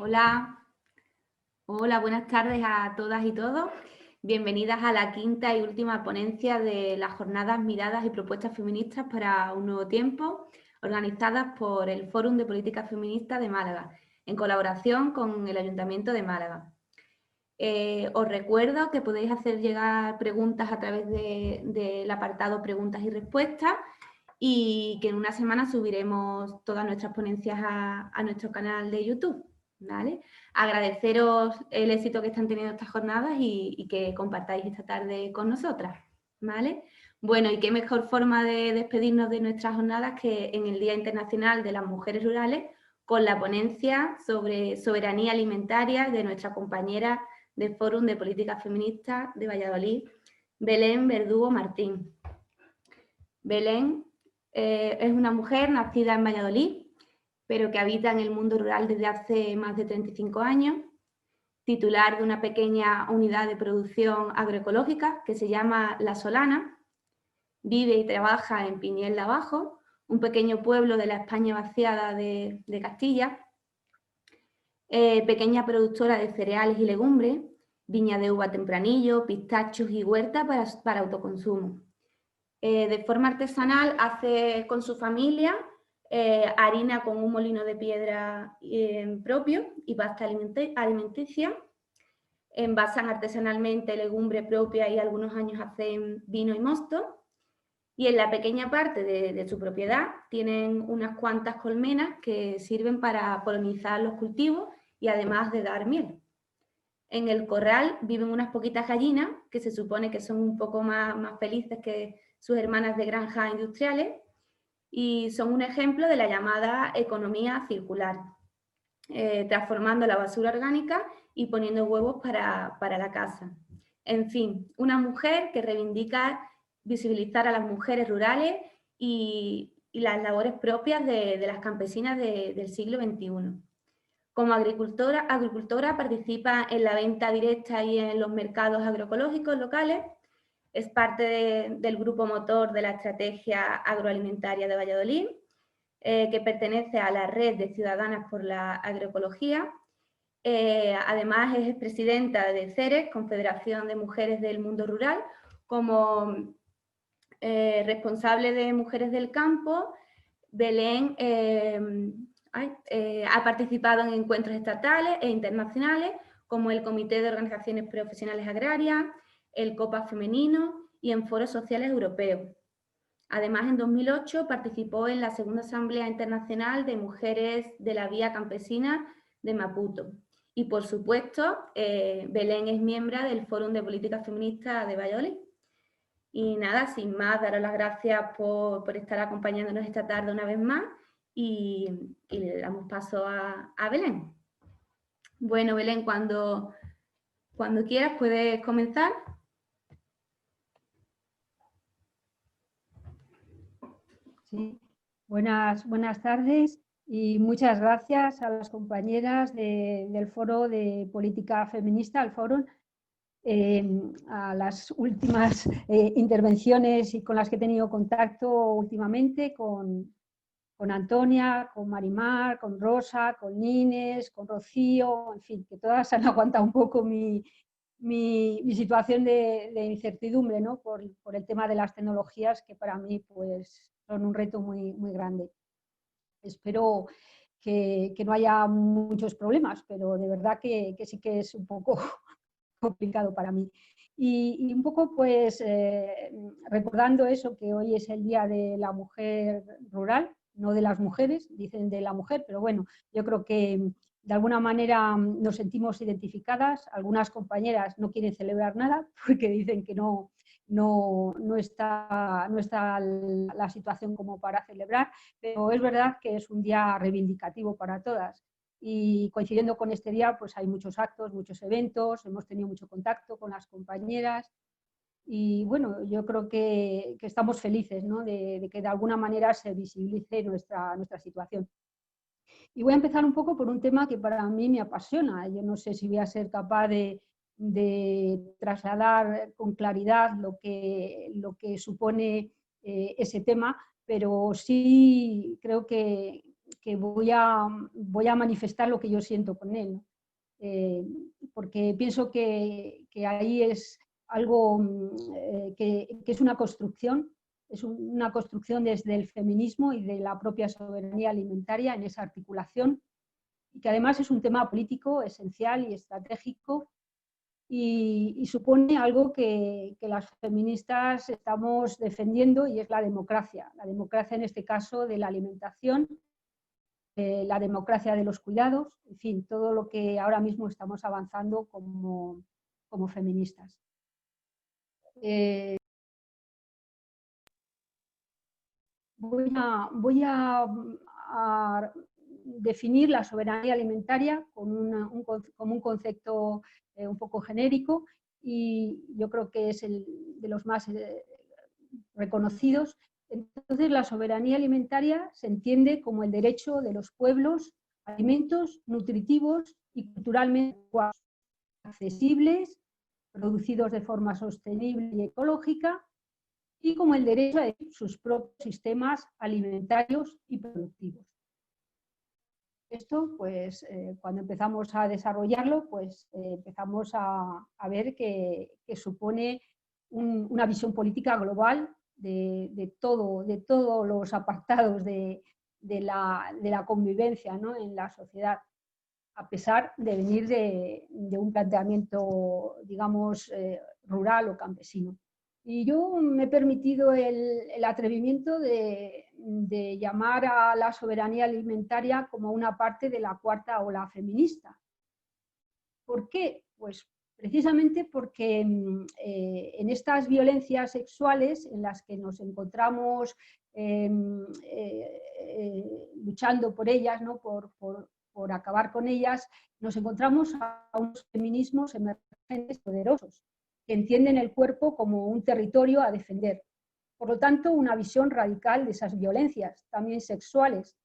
Hola, hola, buenas tardes a todas y todos. Bienvenidas a la quinta y última ponencia de las jornadas Miradas y Propuestas Feministas para un Nuevo Tiempo, organizadas por el Fórum de Política Feminista de Málaga, en colaboración con el Ayuntamiento de Málaga. Os recuerdo que podéis hacer llegar preguntas a través del apartado Preguntas y Respuestas y que en una semana subiremos todas nuestras ponencias a nuestro canal de YouTube. ¿Vale? Agradeceros el éxito que están teniendo estas jornadas y que compartáis esta tarde con nosotras, ¿vale? Bueno, y qué mejor forma de despedirnos de nuestras jornadas que en el Día Internacional de las Mujeres Rurales con la ponencia sobre soberanía alimentaria de nuestra compañera del Fórum de Políticas Feministas de Valladolid, Belén Verdugo Martín. Belén es una mujer nacida en Valladolid, pero que habita en el mundo rural desde hace más de 35 años, titular de una pequeña unidad de producción agroecológica que se llama La Solana, vive y trabaja en Piñel de Abajo, un pequeño pueblo de la España vaciada de Castilla, pequeña productora de cereales y legumbres, viña de uva tempranillo, pistachos y huerta para autoconsumo. De forma artesanal hace con su familia harina con un molino de piedra propio y pasta alimenticia. Envasan artesanalmente legumbre propia y algunos años hacen vino y mosto. Y en la pequeña parte de su propiedad tienen unas cuantas colmenas que sirven para polinizar los cultivos y además de dar miel. En el corral viven unas poquitas gallinas que se supone que son un poco más felices que sus hermanas de granjas industriales y son un ejemplo de la llamada economía circular, transformando la basura orgánica y poniendo huevos para la casa. En fin, una mujer que reivindica visibilizar a las mujeres rurales y las labores propias de las campesinas del siglo XXI. Como agricultora participa en la venta directa y en los mercados agroecológicos locales. Es parte del grupo motor de la Estrategia Agroalimentaria de Valladolid, que pertenece a la Red de Ciudadanas por la Agroecología. Además es presidenta de CERES, Confederación de Mujeres del Mundo Rural, como responsable de Mujeres del Campo. Belén ha participado en encuentros estatales e internacionales como el Comité de Organizaciones Profesionales Agrarias, el COPA Femenino y en foros sociales europeos. Además, en 2008 participó en la Segunda Asamblea Internacional de Mujeres de la Vía Campesina de Maputo. Y, por supuesto, Belén es miembro del Fórum de Política Feminista de Valladolid. Y nada, sin más, daros las gracias por estar acompañándonos esta tarde una vez más y le damos paso a Belén. Bueno, Belén, cuando quieras puedes comenzar. Sí. Buenas tardes y muchas gracias a las compañeras del Foro de Política Feminista, al Foro, a las últimas intervenciones y con las que he tenido contacto últimamente, con Antonia, con Marimar, con Rosa, con Inés, con Rocío, en fin, que todas han aguantado un poco mi situación de incertidumbre, ¿no? por el tema de las tecnologías, que para mí pues, son un reto muy grande. Espero que no haya muchos problemas, pero de verdad que sí que es un poco complicado para mí. Y un poco pues recordando eso, que hoy es el Día de la Mujer Rural, no de las mujeres, dicen de la mujer, pero bueno, yo creo que de alguna manera nos sentimos identificadas. Algunas compañeras no quieren celebrar nada porque dicen que no está la situación como para celebrar, pero es verdad que es un día reivindicativo para todas. Y coincidiendo con este día, pues hay muchos actos, muchos eventos, hemos tenido mucho contacto con las compañeras y bueno, yo creo que estamos felices, ¿no? de que de alguna manera se visibilice nuestra situación. Y voy a empezar un poco por un tema que para mí me apasiona. Yo no sé si voy a ser capaz de trasladar con claridad lo que supone ese tema, pero sí creo que que voy a manifestar lo que yo siento con él, ¿no? Porque pienso que ahí es algo que es una construcción desde el feminismo y de la propia soberanía alimentaria en esa articulación, y que además es un tema político esencial y estratégico, y supone algo que las feministas estamos defendiendo, y es la democracia en este caso de la alimentación, la democracia de los cuidados, en fin, todo lo que ahora mismo estamos avanzando como feministas. Voy a definir la soberanía alimentaria como un concepto un poco genérico, y yo creo que es de los más reconocidos. Entonces, la soberanía alimentaria se entiende como el derecho de los pueblos a alimentos nutritivos y culturalmente accesibles, producidos de forma sostenible y ecológica, y como el derecho a sus propios sistemas alimentarios y productivos. Esto, pues, cuando empezamos a desarrollarlo, pues empezamos a ver que supone una visión política global de todos los apartados de la convivencia, ¿no?, en la sociedad, a pesar de venir de un planteamiento, digamos, rural o campesino. Y yo me he permitido el atrevimiento de llamar a la soberanía alimentaria como una parte de la cuarta ola feminista. ¿Por qué? Pues precisamente porque en estas violencias sexuales en las que nos encontramos luchando por ellas, ¿no?, por acabar con ellas, nos encontramos a unos feminismos emergentes poderosos, que entienden el cuerpo como un territorio a defender. Por lo tanto, una visión radical de esas violencias, también sexuales,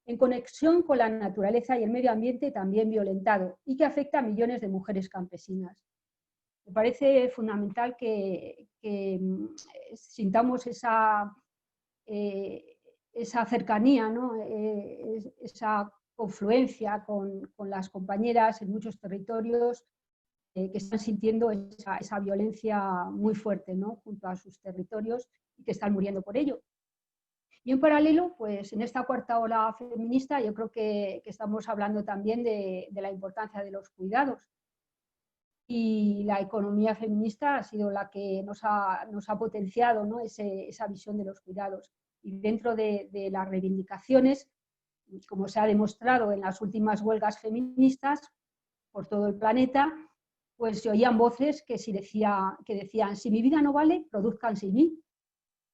en conexión con la naturaleza y el medio ambiente también violentado, y que afecta a millones de mujeres campesinas. Me parece fundamental que sintamos esa cercanía, ¿no?, esa confluencia con las compañeras en muchos territorios que están sintiendo esa violencia muy fuerte, ¿no?, junto a sus territorios, y que están muriendo por ello. Y en paralelo, pues en esta cuarta ola feminista yo creo que estamos hablando también de la importancia de los cuidados. Y la economía feminista ha sido la que nos ha potenciado, ¿no?, esa visión de los cuidados. Y dentro de las reivindicaciones, como se ha demostrado en las últimas huelgas feministas por todo el planeta, pues se oían voces que decían: si mi vida no vale, produzcan sin mí,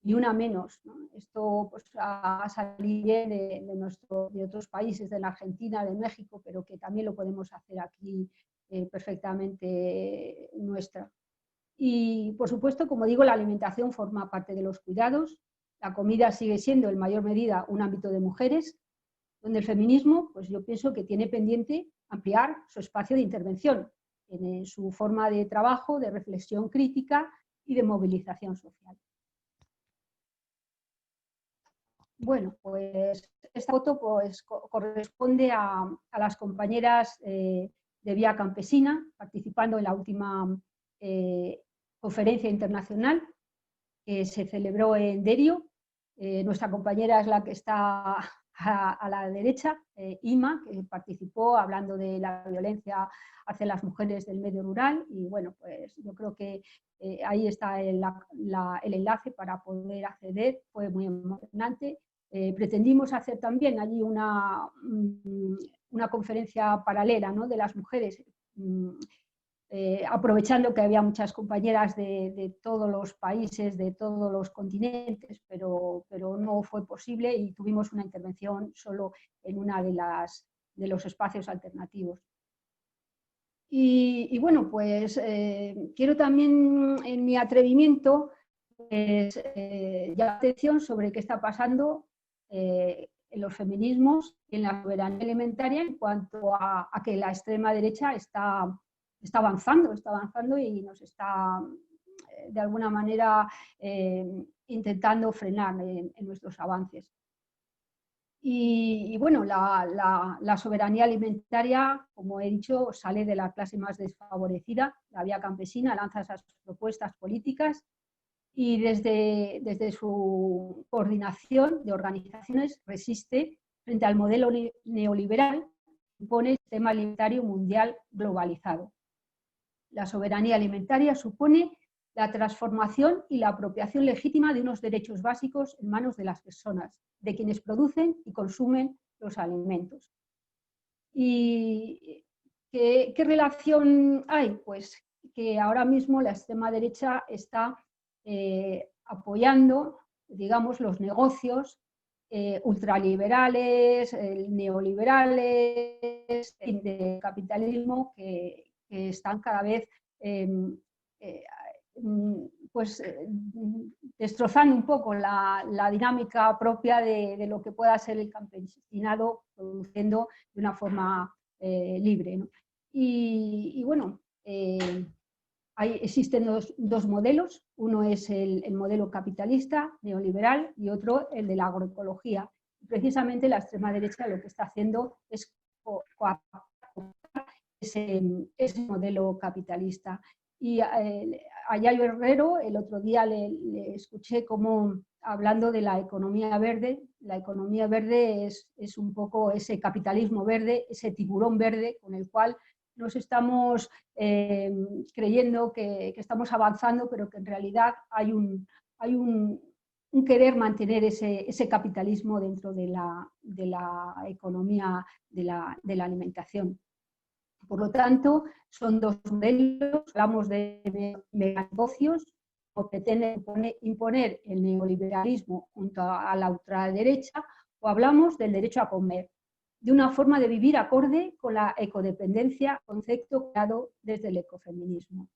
y una menos, ¿no? Esto pues ha salido bien de otros países, de la Argentina, de México, pero que también lo podemos hacer aquí perfectamente nuestra. Y por supuesto, como digo, la alimentación forma parte de los cuidados. La comida sigue siendo en mayor medida un ámbito de mujeres, donde el feminismo, pues yo pienso que tiene pendiente ampliar su espacio de intervención en su forma de trabajo, de reflexión crítica y de movilización social. Bueno, pues esta foto pues, corresponde a las compañeras de Vía Campesina, participando en la última conferencia internacional que se celebró en Derio. Nuestra compañera es la que está a la derecha, Ima, que participó hablando de la violencia hacia las mujeres del medio rural, y bueno, pues yo creo que ahí está el enlace para poder acceder, fue muy emocionante. Pretendimos hacer también allí una conferencia paralela, ¿no?, de las mujeres, aprovechando que había muchas compañeras de todos los países, de todos los continentes, pero no fue posible, y tuvimos una intervención solo en una de los espacios alternativos. Y bueno, pues quiero también en mi atrevimiento pues, llamar la atención sobre qué está pasando en los feminismos y en la soberanía alimentaria en cuanto a que la extrema derecha está avanzando y nos está de alguna manera intentando frenar en nuestros avances. Y bueno, la soberanía alimentaria, como he dicho, sale de la clase más desfavorecida. La vía campesina lanza esas propuestas políticas y desde su coordinación de organizaciones resiste frente al modelo neoliberal que impone el sistema alimentario mundial globalizado. La soberanía alimentaria supone la transformación y la apropiación legítima de unos derechos básicos en manos de las personas, de quienes producen y consumen los alimentos. ¿Y qué relación hay? Pues que ahora mismo la extrema derecha está apoyando, digamos, los negocios ultraliberales, neoliberales, de capitalismo que están cada vez pues, destrozando un poco la dinámica propia de lo que pueda ser el campesinado produciendo de una forma libre, ¿no? Y bueno, existen dos modelos, uno es el modelo capitalista neoliberal y otro el de la agroecología. Precisamente la extrema derecha lo que está haciendo es coaptar ese modelo capitalista. Y a Yayo Herrero el otro día le escuché como hablando de la economía verde. La economía verde es un poco ese capitalismo verde, ese tiburón verde con el cual nos estamos creyendo que estamos avanzando, pero que en realidad hay un querer mantener ese capitalismo dentro de la economía de la alimentación. Por lo tanto, son dos modelos, hablamos de negocios, o pretenden imponer el neoliberalismo junto a la ultraderecha, o hablamos del derecho a comer, de una forma de vivir acorde con la ecodependencia, concepto creado desde el ecofeminismo.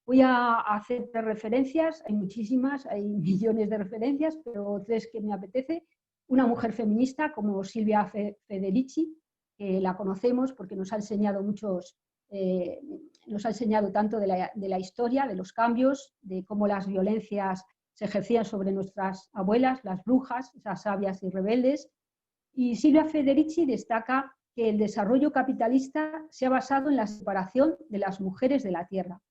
Voy a hacer 3 referencias, hay muchísimas, hay millones de referencias, pero 3 que me apetece. Una mujer feminista como Silvia Federici, que la conocemos porque nos ha enseñado nos ha enseñado tanto de la historia, de los cambios, de cómo las violencias se ejercían sobre nuestras abuelas, las brujas, esas sabias y rebeldes. Y Silvia Federici destaca que el desarrollo capitalista se ha basado en la separación de las mujeres de la tierra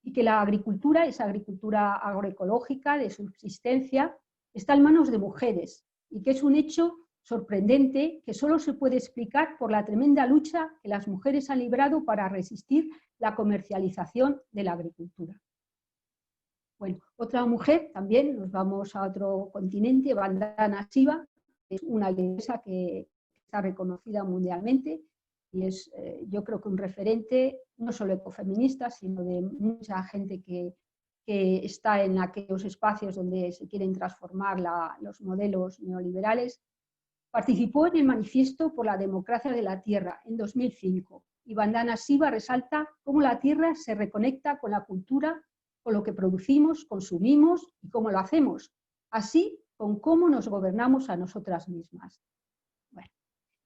y que la agricultura, esa agricultura agroecológica de subsistencia, está en manos de mujeres y que es un hecho sorprendente que solo se puede explicar por la tremenda lucha que las mujeres han librado para resistir la comercialización de la agricultura. Bueno, otra mujer también, nos vamos a otro continente, Vandana Shiva, es una lideresa que está reconocida mundialmente y es yo creo que un referente no solo ecofeminista, sino de mucha gente que está en aquellos espacios donde se quieren transformar los modelos neoliberales. Participó en el Manifiesto por la Democracia de la Tierra en 2005 y Vandana Shiva resalta cómo la Tierra se reconecta con la cultura, con lo que producimos, consumimos y cómo lo hacemos, así con cómo nos gobernamos a nosotras mismas. Bueno.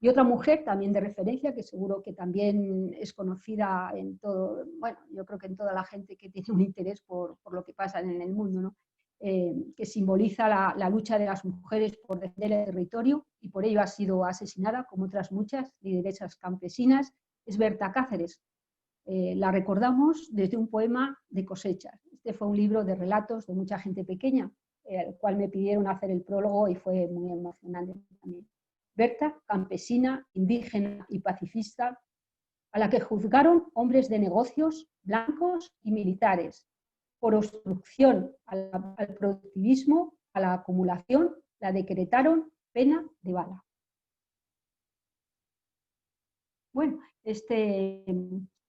Y otra mujer también de referencia, que seguro que también es conocida en todo, bueno, yo creo que en toda la gente que tiene un interés por lo que pasa en el mundo, ¿no? Que simboliza la lucha de las mujeres por defender el territorio y por ello ha sido asesinada, como otras muchas lideresas campesinas, es Berta Cáceres. La recordamos desde un poema de cosechas. Este fue un libro de relatos de mucha gente pequeña, al cual me pidieron hacer el prólogo y fue muy emocionante también. Berta, campesina, indígena y pacifista, a la que juzgaron hombres de negocios, blancos y militares, por obstrucción al productivismo, a la acumulación, la decretaron pena de bala. Bueno, esta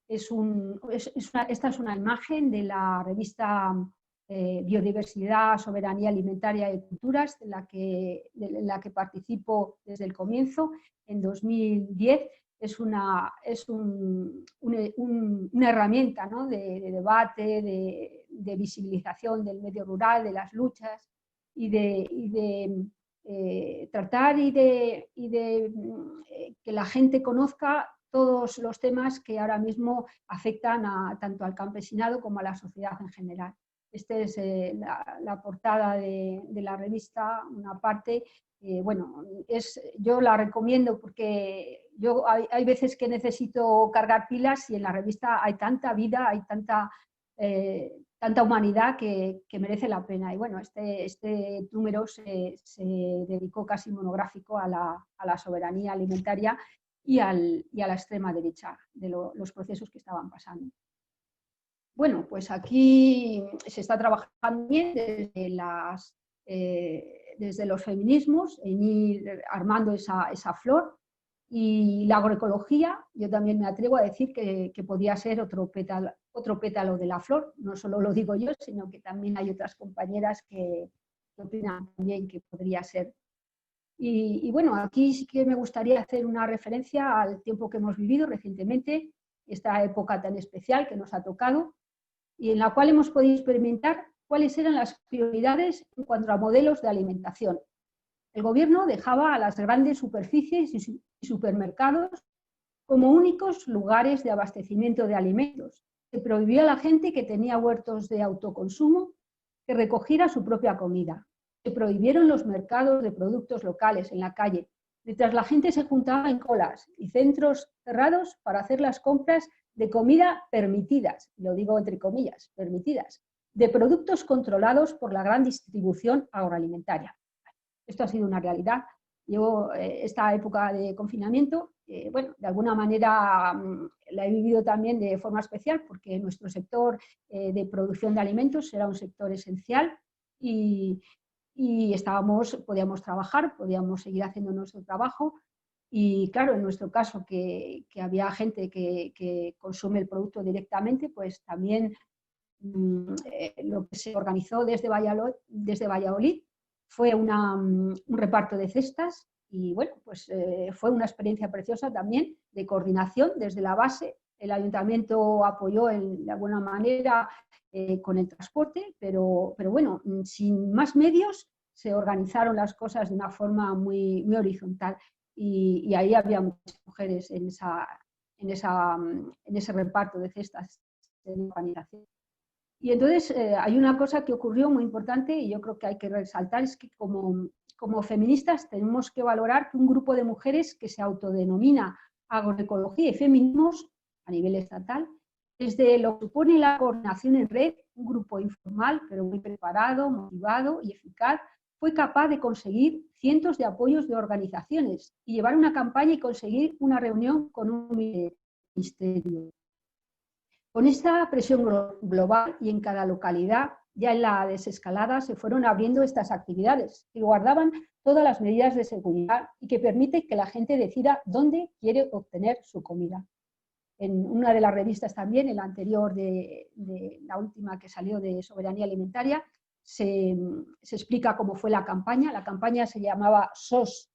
es una imagen de la revista Biodiversidad, Soberanía Alimentaria y Culturas, de la que participo desde el comienzo, en 2010. Es una herramienta, ¿no? de debate, de visibilización del medio rural, de las luchas y de tratar y de que la gente conozca todos los temas que ahora mismo afectan tanto al campesinado como a la sociedad en general. Esta es la portada de la revista, una parte. Bueno, yo la recomiendo porque hay veces que necesito cargar pilas y en la revista hay tanta vida, hay tanta humanidad que merece la pena. Y bueno, este número se dedicó casi monográfico a la soberanía alimentaria y a la extrema derecha, de los procesos que estaban pasando. Bueno, pues aquí se está trabajando bien desde los feminismos, en ir armando esa flor, y la agroecología, yo también me atrevo a decir que podría ser otro pétalo de la flor. No solo lo digo yo, sino que también hay otras compañeras que opinan también que podría ser. Y bueno, aquí sí que me gustaría hacer una referencia al tiempo que hemos vivido recientemente, esta época tan especial que nos ha tocado, y en la cual hemos podido experimentar cuáles eran las prioridades en cuanto a modelos de alimentación. El gobierno dejaba a las grandes superficies y supermercados como únicos lugares de abastecimiento de alimentos. Se prohibió a la gente que tenía huertos de autoconsumo que recogiera su propia comida. Se prohibieron los mercados de productos locales en la calle, mientras la gente se juntaba en colas y centros cerrados para hacer las compras de comida permitidas, lo digo entre comillas, permitidas, de productos controlados por la gran distribución agroalimentaria. Esto ha sido una realidad. Yo esta época de confinamiento, bueno, de alguna manera la he vivido también de forma especial porque nuestro sector de producción de alimentos era un sector esencial y podíamos trabajar, podíamos seguir haciendo nuestro trabajo. Y claro, en nuestro caso, que había gente que consume el producto directamente, pues también lo que se organizó desde Valladolid fue un reparto de cestas y bueno, pues fue una experiencia preciosa también de coordinación desde la base. El ayuntamiento apoyó de alguna manera con el transporte, pero bueno, sin más medios se organizaron las cosas de una forma muy, muy horizontal y ahí había muchas mujeres en ese reparto de cestas de organización. Y entonces hay una cosa que ocurrió muy importante y yo creo que hay que resaltar, es que como feministas tenemos que valorar que un grupo de mujeres que se autodenomina agroecología y feminismos a nivel estatal, desde lo que supone la coordinación en red, un grupo informal pero muy preparado, motivado y eficaz, fue capaz de conseguir cientos de apoyos de organizaciones y llevar una campaña y conseguir una reunión con un ministerio. Con esta presión global y en cada localidad, ya en la desescalada, se fueron abriendo estas actividades que guardaban todas las medidas de seguridad y que permiten que la gente decida dónde quiere obtener su comida. En una de las revistas también, en la anterior de la última que salió de Soberanía Alimentaria, se explica cómo fue la campaña. La campaña se llamaba SOS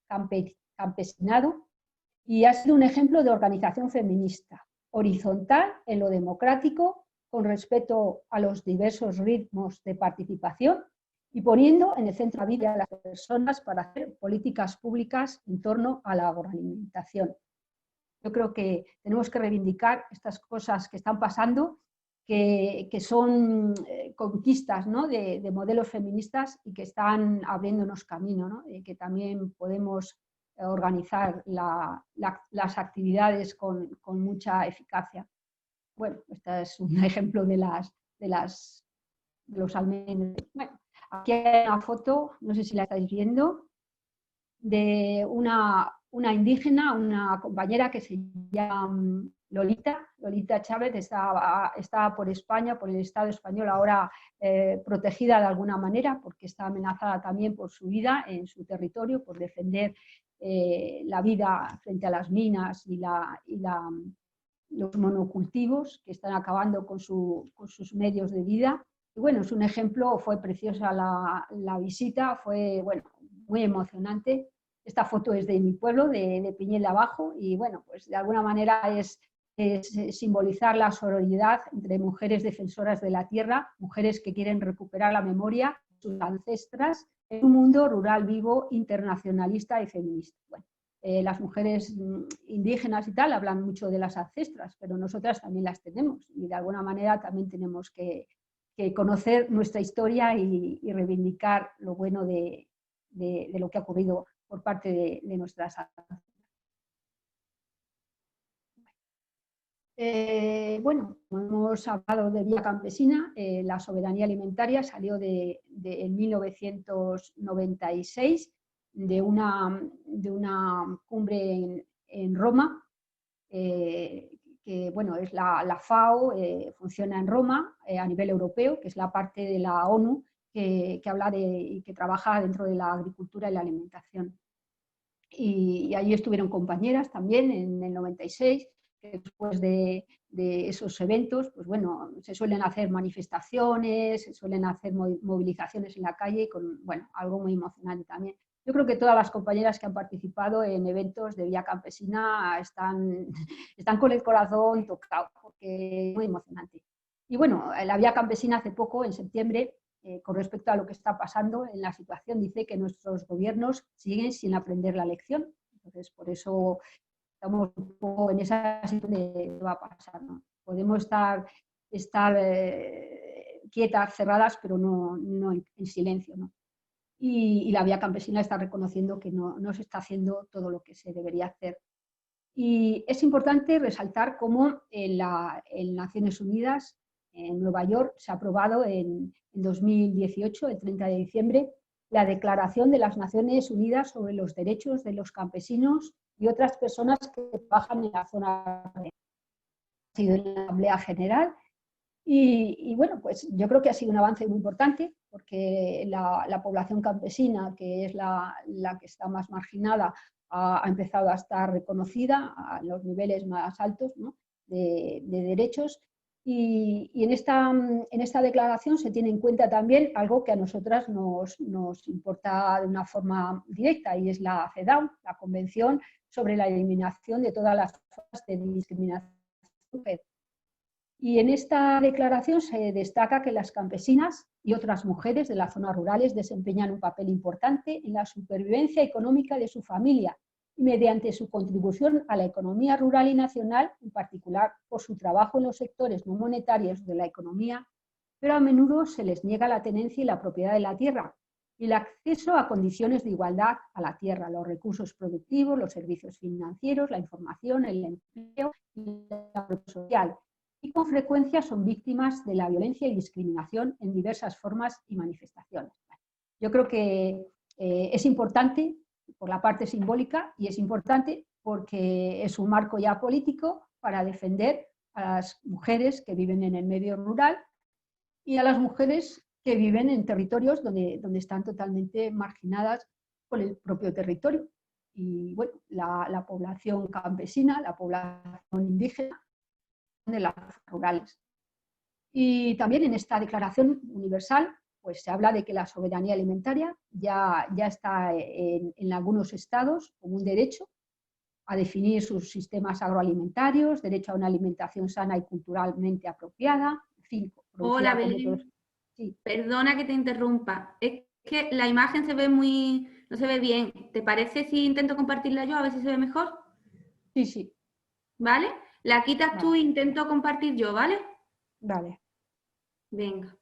Campesinado y ha sido un ejemplo de organización feminista, horizontal en lo democrático, con respeto a los diversos ritmos de participación y poniendo en el centro de la vida de las personas para hacer políticas públicas en torno a la agroalimentación. Yo creo que tenemos que reivindicar estas cosas que están pasando, que son conquistas, ¿no?, de modelos feministas y que están abriéndonos camino, ¿no?, y que también podemos organizar las actividades con mucha eficacia. Bueno, este es un ejemplo de los almendros. Bueno, aquí hay una foto, no sé si la estáis viendo, de una indígena, una compañera que se llama Lolita Chávez, está por España, por el Estado español, ahora protegida de alguna manera, porque está amenazada también por su vida en su territorio, por defender la vida frente a las minas y los monocultivos que están acabando con sus medios de vida. Y bueno, es un ejemplo, fue preciosa la visita, fue bueno, muy emocionante. Esta foto es de mi pueblo, de Piñel de Abajo, y bueno, pues de alguna manera es simbolizar la sororidad entre mujeres defensoras de la tierra, mujeres que quieren recuperar la memoria de sus ancestras en un mundo rural vivo, internacionalista y feminista. Bueno, las mujeres indígenas y tal hablan mucho de las ancestras, pero nosotras también las tenemos y de alguna manera también tenemos que que conocer nuestra historia y reivindicar lo bueno de lo que ha ocurrido por parte de nuestras ancestras. Bueno, como hemos hablado de Vía Campesina, la soberanía alimentaria salió en 1996 de una cumbre en Roma, que bueno, es la FAO, funciona en Roma a nivel europeo, que es la parte de la ONU que habla y que trabaja dentro de la agricultura y la alimentación. Y allí estuvieron compañeras también en el 96, que después de esos eventos, pues bueno, se suelen hacer manifestaciones, se suelen hacer movilizaciones en la calle, con, bueno, algo muy emocionante también. Yo creo que todas las compañeras que han participado en eventos de Vía Campesina están con el corazón tocado, porque es muy emocionante. Y bueno, la Vía Campesina hace poco, en septiembre, con respecto a lo que está pasando en la situación, dice que nuestros gobiernos siguen sin aprender la lección. Entonces, por eso estamos un poco en esa situación de qué va a pasar, ¿no? Podemos estar quietas, cerradas, pero no en silencio, ¿no? Y la Vía Campesina está reconociendo que no se está haciendo todo lo que se debería hacer. Y es importante resaltar cómo en Naciones Unidas, en Nueva York, se ha aprobado en 2018, el 30 de diciembre, la Declaración de las Naciones Unidas sobre los derechos de los campesinos y otras personas que trabajan en la zona. Ha sido en la Asamblea General y bueno, pues yo creo que ha sido un avance muy importante porque la población campesina, que es la que está más marginada, ha empezado a estar reconocida a los niveles más altos, ¿no?, de derechos. Y en esta declaración se tiene en cuenta también algo que a nosotras nos importa de una forma directa, y es la CEDAW, la Convención sobre la Eliminación de todas las formas de discriminación. Y en esta declaración se destaca que las campesinas y otras mujeres de las zonas rurales desempeñan un papel importante en la supervivencia económica de su familia y mediante su contribución a la economía rural y nacional, en particular por su trabajo en los sectores no monetarios de la economía, pero a menudo se les niega la tenencia y la propiedad de la tierra y el acceso a condiciones de igualdad a la tierra, los recursos productivos, los servicios financieros, la información, el empleo y la protección social. Y con frecuencia son víctimas de la violencia y discriminación en diversas formas y manifestaciones. Yo creo que es importante por la parte simbólica y es importante porque es un marco ya político para defender a las mujeres que viven en el medio rural y a las mujeres que viven en territorios donde están totalmente marginadas por el propio territorio. Y bueno, la población campesina, la población indígena, de las rurales. Y también en esta Declaración Universal pues se habla de que la soberanía alimentaria ya está en algunos estados como un derecho a definir sus sistemas agroalimentarios, derecho a una alimentación sana y culturalmente apropiada, en fin, Hola, producida con métodos. Belén. Sí, Perdona que te interrumpa. Es que la imagen se ve no se ve bien. ¿Te parece si intento compartirla yo a ver si se ve mejor? sí, sí, ¿Vale? La quitas tú vale, e intento compartir yo, ¿vale? vale. Venga.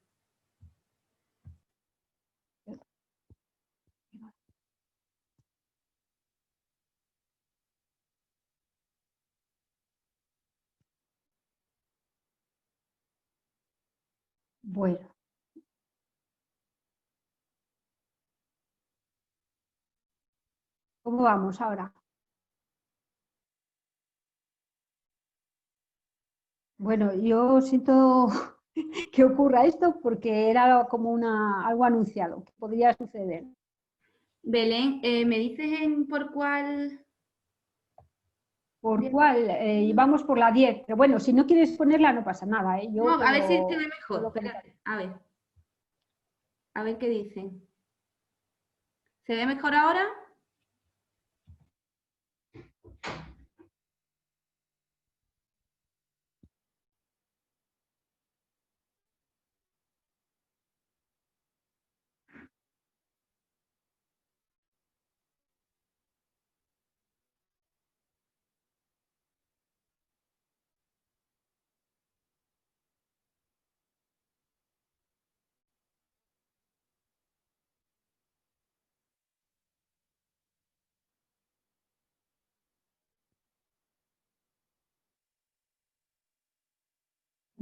Bueno, ¿cómo vamos ahora? Bueno, yo siento que ocurra esto porque era como algo anunciado, que podría suceder. Belén, ¿me dices por cuál? ¿Por cuál? Vamos por la 10, pero bueno, si no quieres ponerla no pasa nada, ¿eh? No, Yo a ver si se ve puedo mejor. comentar. Espérate, a ver qué dicen. ¿Se ve mejor ahora?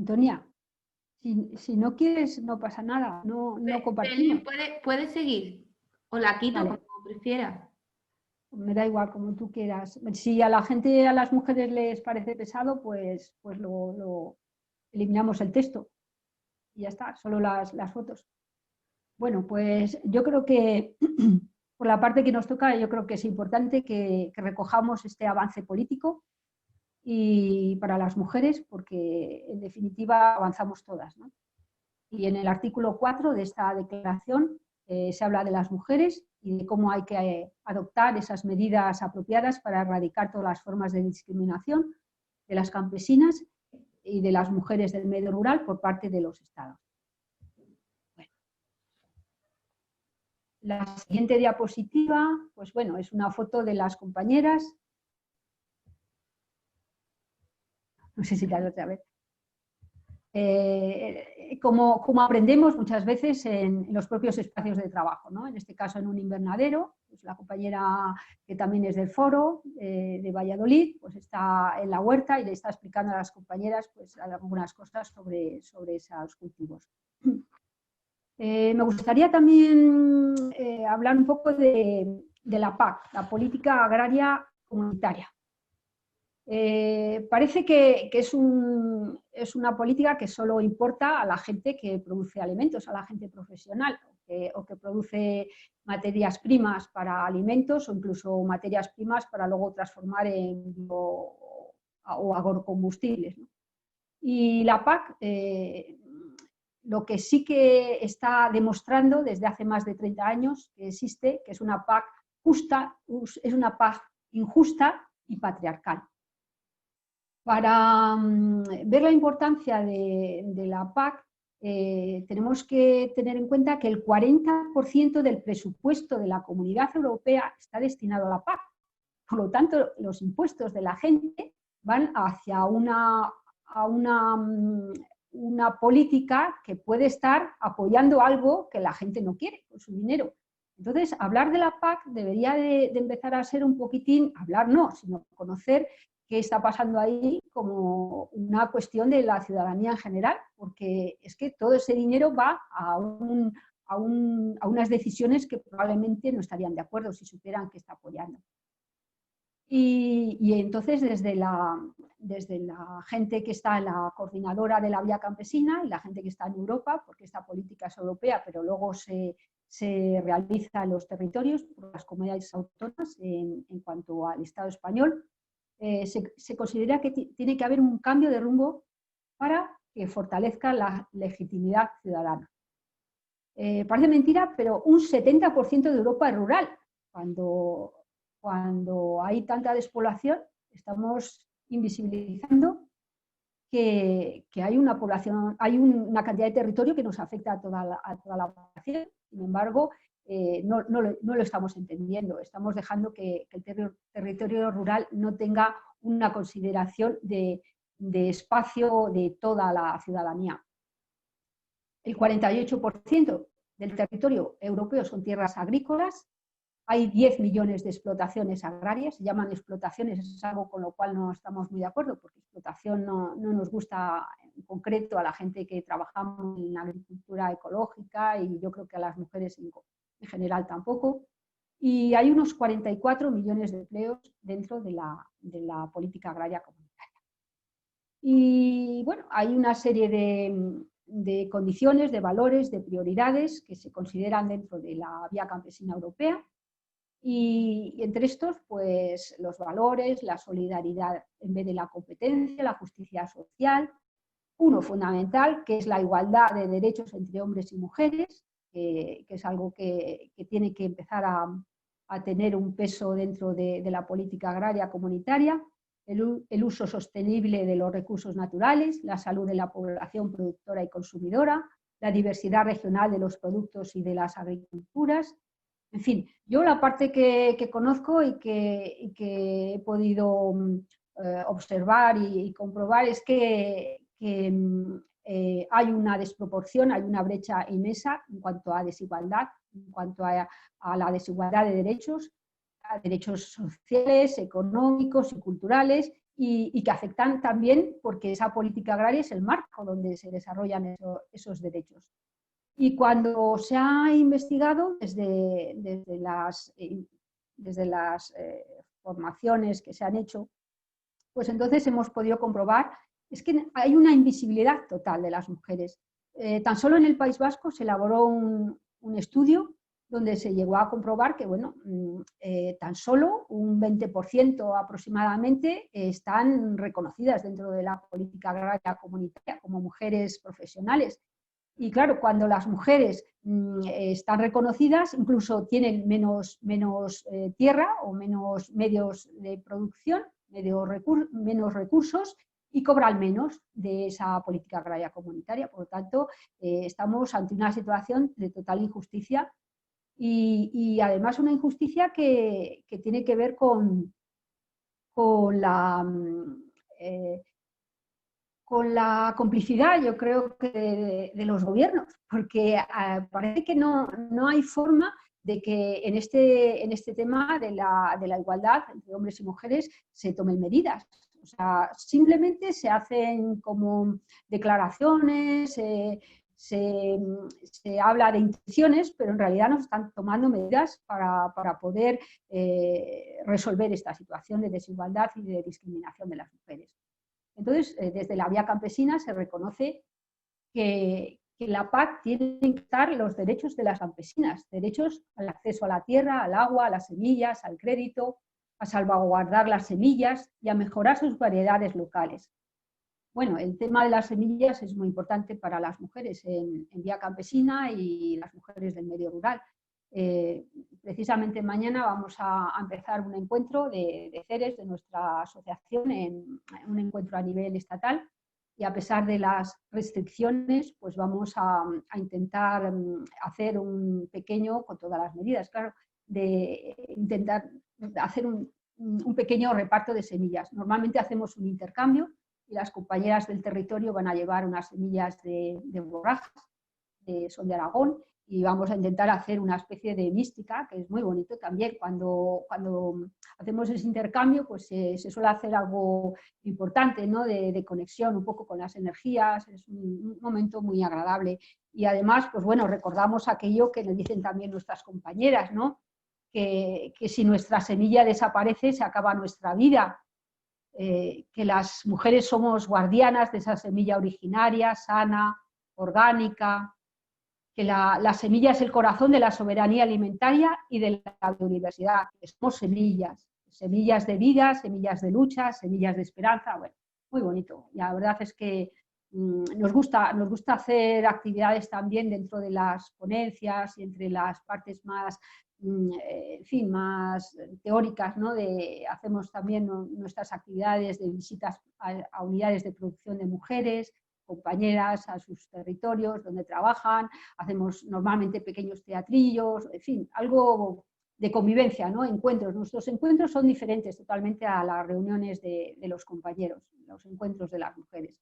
Antonia, si no quieres, no pasa nada, no compartimos. Puede seguir, o la quito, Vale, como prefieras. me da igual, como tú quieras. Si a la gente, a las mujeres les parece pesado, pues lo eliminamos el texto y ya está, solo las fotos. Bueno, pues yo creo que por la parte que nos toca, yo creo que es importante que recojamos este avance político y para las mujeres, porque en definitiva avanzamos todas, ¿no? Y en el artículo 4 de esta declaración se habla de las mujeres y de cómo hay que adoptar esas medidas apropiadas para erradicar todas las formas de discriminación de las campesinas y de las mujeres del medio rural por parte de los estados. Bueno. La siguiente diapositiva, pues bueno, es una foto de las compañeras. No sé si la otra vez. Como aprendemos muchas veces en los propios espacios de trabajo, ¿no? En este caso en un invernadero, pues la compañera que también es del foro de Valladolid, pues está en la huerta y le está explicando a las compañeras pues, algunas cosas sobre esos cultivos. Me gustaría también hablar un poco de la PAC, la Política Agraria Comunitaria. Parece que es una política que solo importa a la gente que produce alimentos, a la gente profesional, o que produce materias primas para alimentos o incluso materias primas para luego transformar en o agrocombustibles, ¿no? Y la PAC lo que sí que está demostrando desde hace más de 30 años que existe, que es una PAC justa, es una PAC injusta y patriarcal. Para ver la importancia de la PAC, tenemos que tener en cuenta que el 40% del presupuesto de la Comunidad Europea está destinado a la PAC. Por lo tanto, los impuestos de la gente van hacia una política que puede estar apoyando algo que la gente no quiere con su dinero. Entonces, hablar de la PAC debería de empezar a ser un poquitín, hablar no, sino conocer qué está pasando ahí como una cuestión de la ciudadanía en general, porque es que todo ese dinero va a unas decisiones que probablemente no estarían de acuerdo si supieran que está apoyando. Y entonces desde la gente que está en la coordinadora de la Vía Campesina y la gente que está en Europa, porque esta política es europea, pero luego se realiza en los territorios por las comunidades autónomas en cuanto al Estado español, se considera que tiene que haber un cambio de rumbo para que fortalezca la legitimidad ciudadana. Parece mentira, pero un 70% de Europa es rural. Cuando hay tanta despoblación, estamos invisibilizando que hay una población, hay una cantidad de territorio que nos afecta a toda la población. Sin embargo, no lo estamos entendiendo. Estamos dejando que el territorio rural no tenga una consideración de espacio de toda la ciudadanía. El 48% del territorio europeo son tierras agrícolas. Hay 10 millones de explotaciones agrarias, se llaman explotaciones, es algo con lo cual no estamos muy de acuerdo, porque explotación no nos gusta en concreto a la gente que trabajamos en la agricultura ecológica y yo creo que a las mujeres en general tampoco. Y hay unos 44 millones de empleos dentro de la política agraria comunitaria. Y bueno, hay una serie de condiciones, de valores, de prioridades que se consideran dentro de la Vía Campesina Europea. Y entre estos, pues los valores, la solidaridad en vez de la competencia, la justicia social, uno fundamental, que es la igualdad de derechos entre hombres y mujeres, que es algo que tiene que empezar a tener un peso dentro de la política agraria comunitaria, el uso sostenible de los recursos naturales, la salud de la población productora y consumidora, la diversidad regional de los productos y de las agriculturas. En fin, yo la parte que conozco y que he podido observar y comprobar es que hay una desproporción, hay una brecha inmensa en cuanto a desigualdad, en cuanto a la desigualdad de derechos. a derechos sociales, económicos y culturales, y que afectan también porque esa política agraria es el marco donde se desarrollan esos derechos. Y cuando se ha investigado desde las formaciones que se han hecho, pues entonces hemos podido comprobar es que hay una invisibilidad total de las mujeres. Tan solo en el País Vasco se elaboró un estudio donde se llegó a comprobar que, bueno, tan solo un 20% aproximadamente están reconocidas dentro de la política agraria comunitaria como mujeres profesionales. Y claro, cuando las mujeres están reconocidas, incluso tienen menos tierra o menos medios de producción, menos recursos, y cobran menos de esa política agraria comunitaria. Por lo tanto, estamos ante una situación de total injusticia y además una injusticia que tiene que ver con la complicidad, yo creo que de los gobiernos, porque parece que no hay forma de que en este tema de la igualdad entre hombres y mujeres se tomen medidas. O sea, simplemente se hacen como declaraciones, se habla de intenciones, pero en realidad no se están tomando medidas para poder resolver esta situación de desigualdad y de discriminación de las mujeres. Entonces, desde la vía campesina se reconoce que la PAC tiene que estar los derechos de las campesinas, derechos al acceso a la tierra, al agua, a las semillas, al crédito, a salvaguardar las semillas y a mejorar sus variedades locales. Bueno, el tema de las semillas es muy importante para las mujeres en vía campesina y las mujeres del medio rural. Precisamente mañana vamos a empezar un encuentro de CERES, de nuestra asociación, un encuentro a nivel estatal, y a pesar de las restricciones, pues vamos a intentar hacer un pequeño, con todas las medidas, claro, de intentar hacer un pequeño reparto de semillas. Normalmente hacemos un intercambio y las compañeras del territorio van a llevar unas semillas de borrajas, son de Aragón, y vamos a intentar hacer una especie de mística, que es muy bonito también. Cuando hacemos ese intercambio, pues se suele hacer algo importante, ¿no? de conexión un poco con las energías, es un momento muy agradable. Y además, pues bueno, recordamos aquello que nos dicen también nuestras compañeras, ¿no? Que si nuestra semilla desaparece, se acaba nuestra vida. Que las mujeres somos guardianas de esa semilla originaria, sana, orgánica, que la semilla es el corazón de la soberanía alimentaria y de la biodiversidad. Somos semillas, semillas de vida, semillas de lucha, semillas de esperanza. Bueno, muy bonito. Y la verdad es que nos gusta hacer actividades también dentro de las ponencias y entre las partes más, en fin, más teóricas, ¿no? Hacemos también nuestras actividades de visitas a unidades de producción de mujeres, compañeras a sus territorios donde trabajan, hacemos normalmente pequeños teatrillos, en fin, algo de convivencia, ¿no? Encuentros. Nuestros encuentros son diferentes totalmente a las reuniones de los compañeros, los encuentros de las mujeres.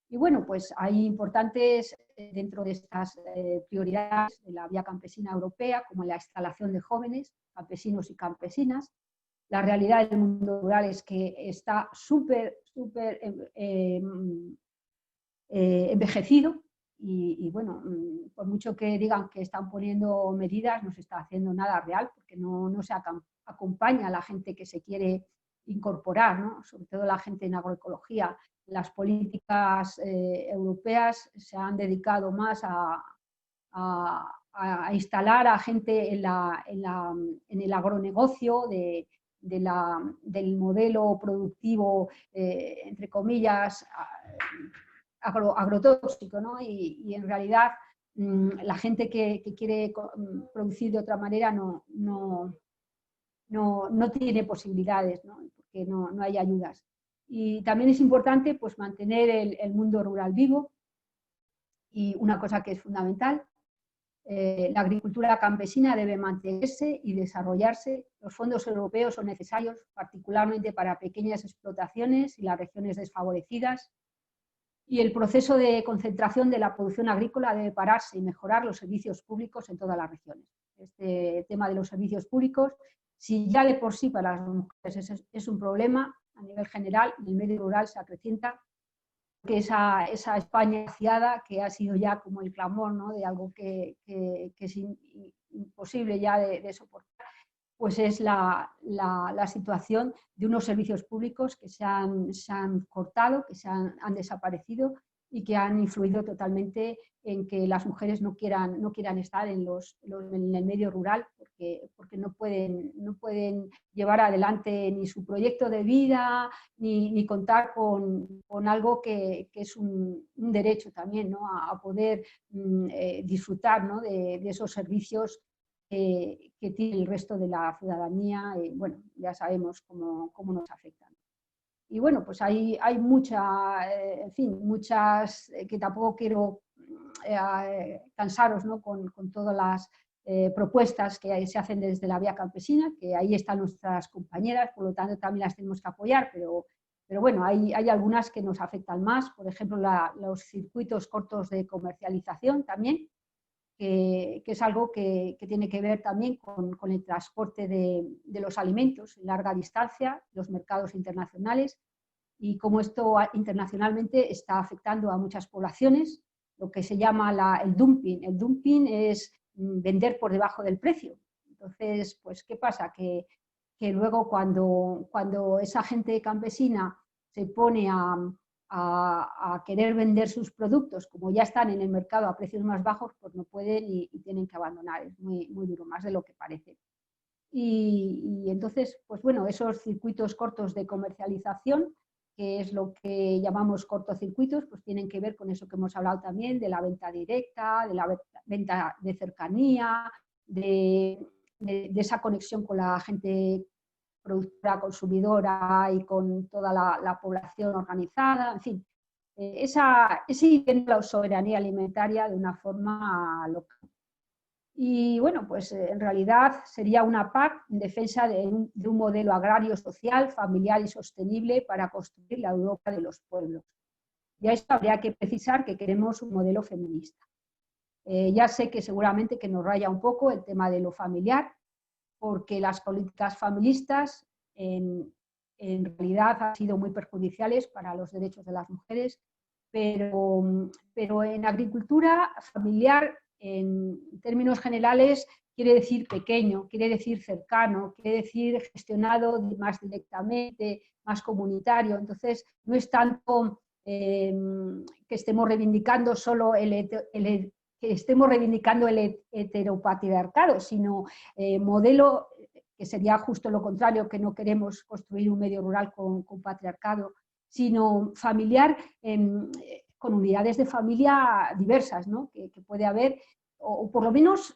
Y bueno, pues hay importantes dentro de estas prioridades de la vía campesina europea, como la instalación de jóvenes, campesinos y campesinas. La realidad del mundo rural es que está súper envejecido y bueno, por mucho que digan que están poniendo medidas, no se está haciendo nada real porque no se acompaña a la gente que se quiere incorporar, ¿no? Sobre todo la gente en agroecología. Las políticas europeas se han dedicado más a instalar a gente en el agronegocio del modelo productivo, entre comillas, agrotóxico, ¿no? Y en realidad la gente que quiere producir de otra manera no tiene posibilidades, ¿no? Porque no hay ayudas. Y también es importante pues, mantener el mundo rural vivo, y una cosa que es fundamental, la agricultura campesina debe mantenerse y desarrollarse. Los fondos europeos son necesarios, particularmente para pequeñas explotaciones y las regiones desfavorecidas. Y el proceso de concentración de la producción agrícola debe pararse y mejorar los servicios públicos en todas las regiones. Este tema de los servicios públicos Si ya de por sí para las mujeres es un problema, a nivel general, en el medio rural se acrecienta que esa España vaciada, que ha sido ya como el clamor, ¿no?, de algo que es imposible ya de soportar, pues es la situación de unos servicios públicos que se han cortado, que han desaparecido y que han influido totalmente en que las mujeres no quieran estar en el medio rural porque no pueden llevar adelante ni su proyecto de vida ni contar con algo que es un derecho también, ¿no?, a poder disfrutar, ¿no?, de esos servicios que tiene el resto de la ciudadanía. Bueno, ya sabemos cómo nos afectan. Y bueno, pues hay en fin, muchas, que tampoco quiero cansaros, ¿no?, con todas las propuestas que se hacen desde la Vía Campesina, que ahí están nuestras compañeras, por lo tanto también las tenemos que apoyar, pero bueno, hay algunas que nos afectan más, por ejemplo, los circuitos cortos de comercialización también, que es algo que tiene que ver también con el transporte de los alimentos en larga distancia, los mercados internacionales, y cómo esto internacionalmente está afectando a muchas poblaciones, lo que se llama el dumping. El dumping es vender por debajo del precio. Entonces, pues, ¿qué pasa? Que luego cuando esa gente campesina se pone a querer vender sus productos, como ya están en el mercado a precios más bajos, pues no pueden y tienen que abandonar. Es muy, muy duro, más de lo que parece. Y entonces, pues bueno, esos circuitos cortos de comercialización, que es lo que llamamos cortocircuitos, pues tienen que ver con eso que hemos hablado también, de la venta directa, de la venta de cercanía, de esa conexión con la gente productora, consumidora y con toda la población organizada, en fin, ese la soberanía alimentaria de una forma local. Y bueno, pues en realidad sería una PAC en defensa de un modelo agrario, social, familiar y sostenible para construir la Europa de los pueblos. Y a esto habría que precisar que queremos un modelo feminista. Ya sé que seguramente que nos raya un poco el tema de lo familiar, porque las políticas feministas en realidad han sido muy perjudiciales para los derechos de las mujeres, pero en agricultura familiar, en términos generales, quiere decir pequeño, quiere decir cercano, quiere decir gestionado más directamente, más comunitario. Entonces, no es tanto que estemos reivindicando solo que estemos reivindicando el heteropatriarcado, sino modelo, que sería justo lo contrario, que no queremos construir un medio rural con patriarcado, sino familiar, con unidades de familia diversas, ¿no?, que puede haber, o por lo menos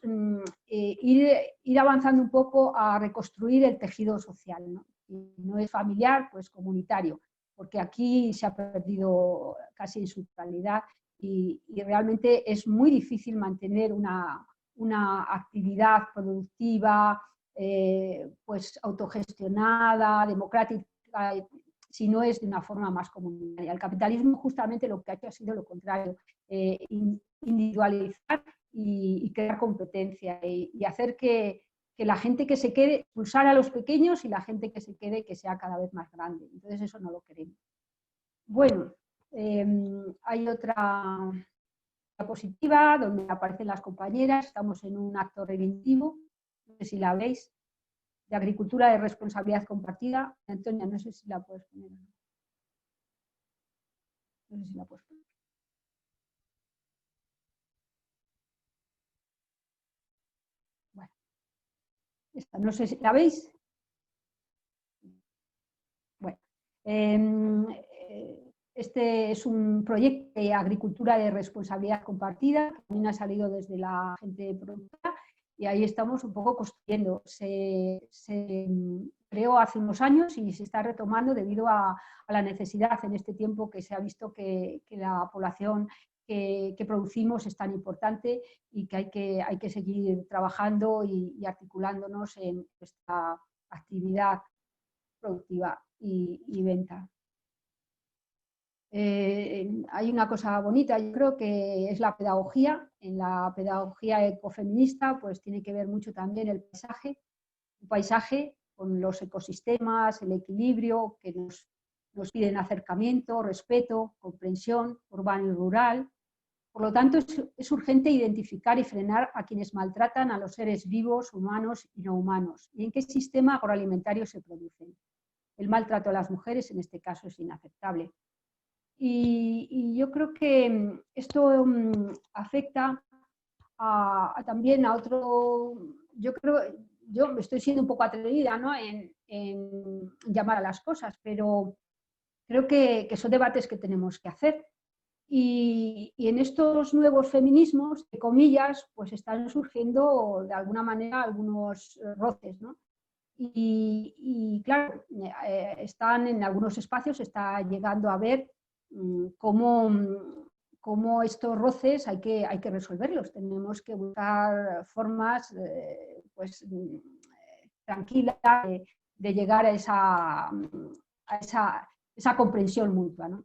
ir avanzando un poco a reconstruir el tejido social, ¿no? Y no es familiar, pues comunitario, porque aquí se ha perdido casi en su totalidad y realmente es muy difícil mantener una actividad productiva, pues autogestionada, democrática, si no es de una forma más comunitaria. El capitalismo justamente lo que ha hecho ha sido lo contrario, individualizar y crear competencia y hacer que la gente que se quede, expulsar a los pequeños y la gente que se quede que sea cada vez más grande. Entonces eso no lo queremos. Bueno, hay otra diapositiva donde aparecen las compañeras, estamos en un acto reivindicativo, no sé si la veis, de agricultura de responsabilidad compartida. Antonia, no sé si la puedes poner. No sé si la puedes poner. Bueno, esta, no sé si la veis. Bueno, este es un proyecto de agricultura de responsabilidad compartida, que también ha salido desde la gente productora, y ahí estamos un poco construyendo. Se creó hace unos años y se está retomando debido a la necesidad en este tiempo que se ha visto que la población que producimos es tan importante y que hay que seguir trabajando y articulándonos en esta actividad productiva y venta. Hay una cosa bonita, yo creo que es la pedagogía. En la pedagogía ecofeminista pues tiene que ver mucho también el paisaje, un paisaje con los ecosistemas, el equilibrio que nos piden acercamiento, respeto, comprensión urbano y rural. Por lo tanto, es urgente identificar y frenar a quienes maltratan a los seres vivos, humanos y no humanos. ¿Y en qué sistema agroalimentario se producen? El maltrato a las mujeres, en este caso, es inaceptable. Y yo creo que esto afecta también a otro... Yo estoy siendo un poco atrevida, ¿no?, en llamar a las cosas, pero creo que son debates que tenemos que hacer. Y en estos nuevos feminismos, de comillas, pues están surgiendo de alguna manera algunos roces, ¿no? Y claro, están en algunos espacios, está llegando a ver cómo estos roces hay que resolverlos. Tenemos que buscar formas pues, tranquilas de llegar a esa comprensión mutua, ¿no?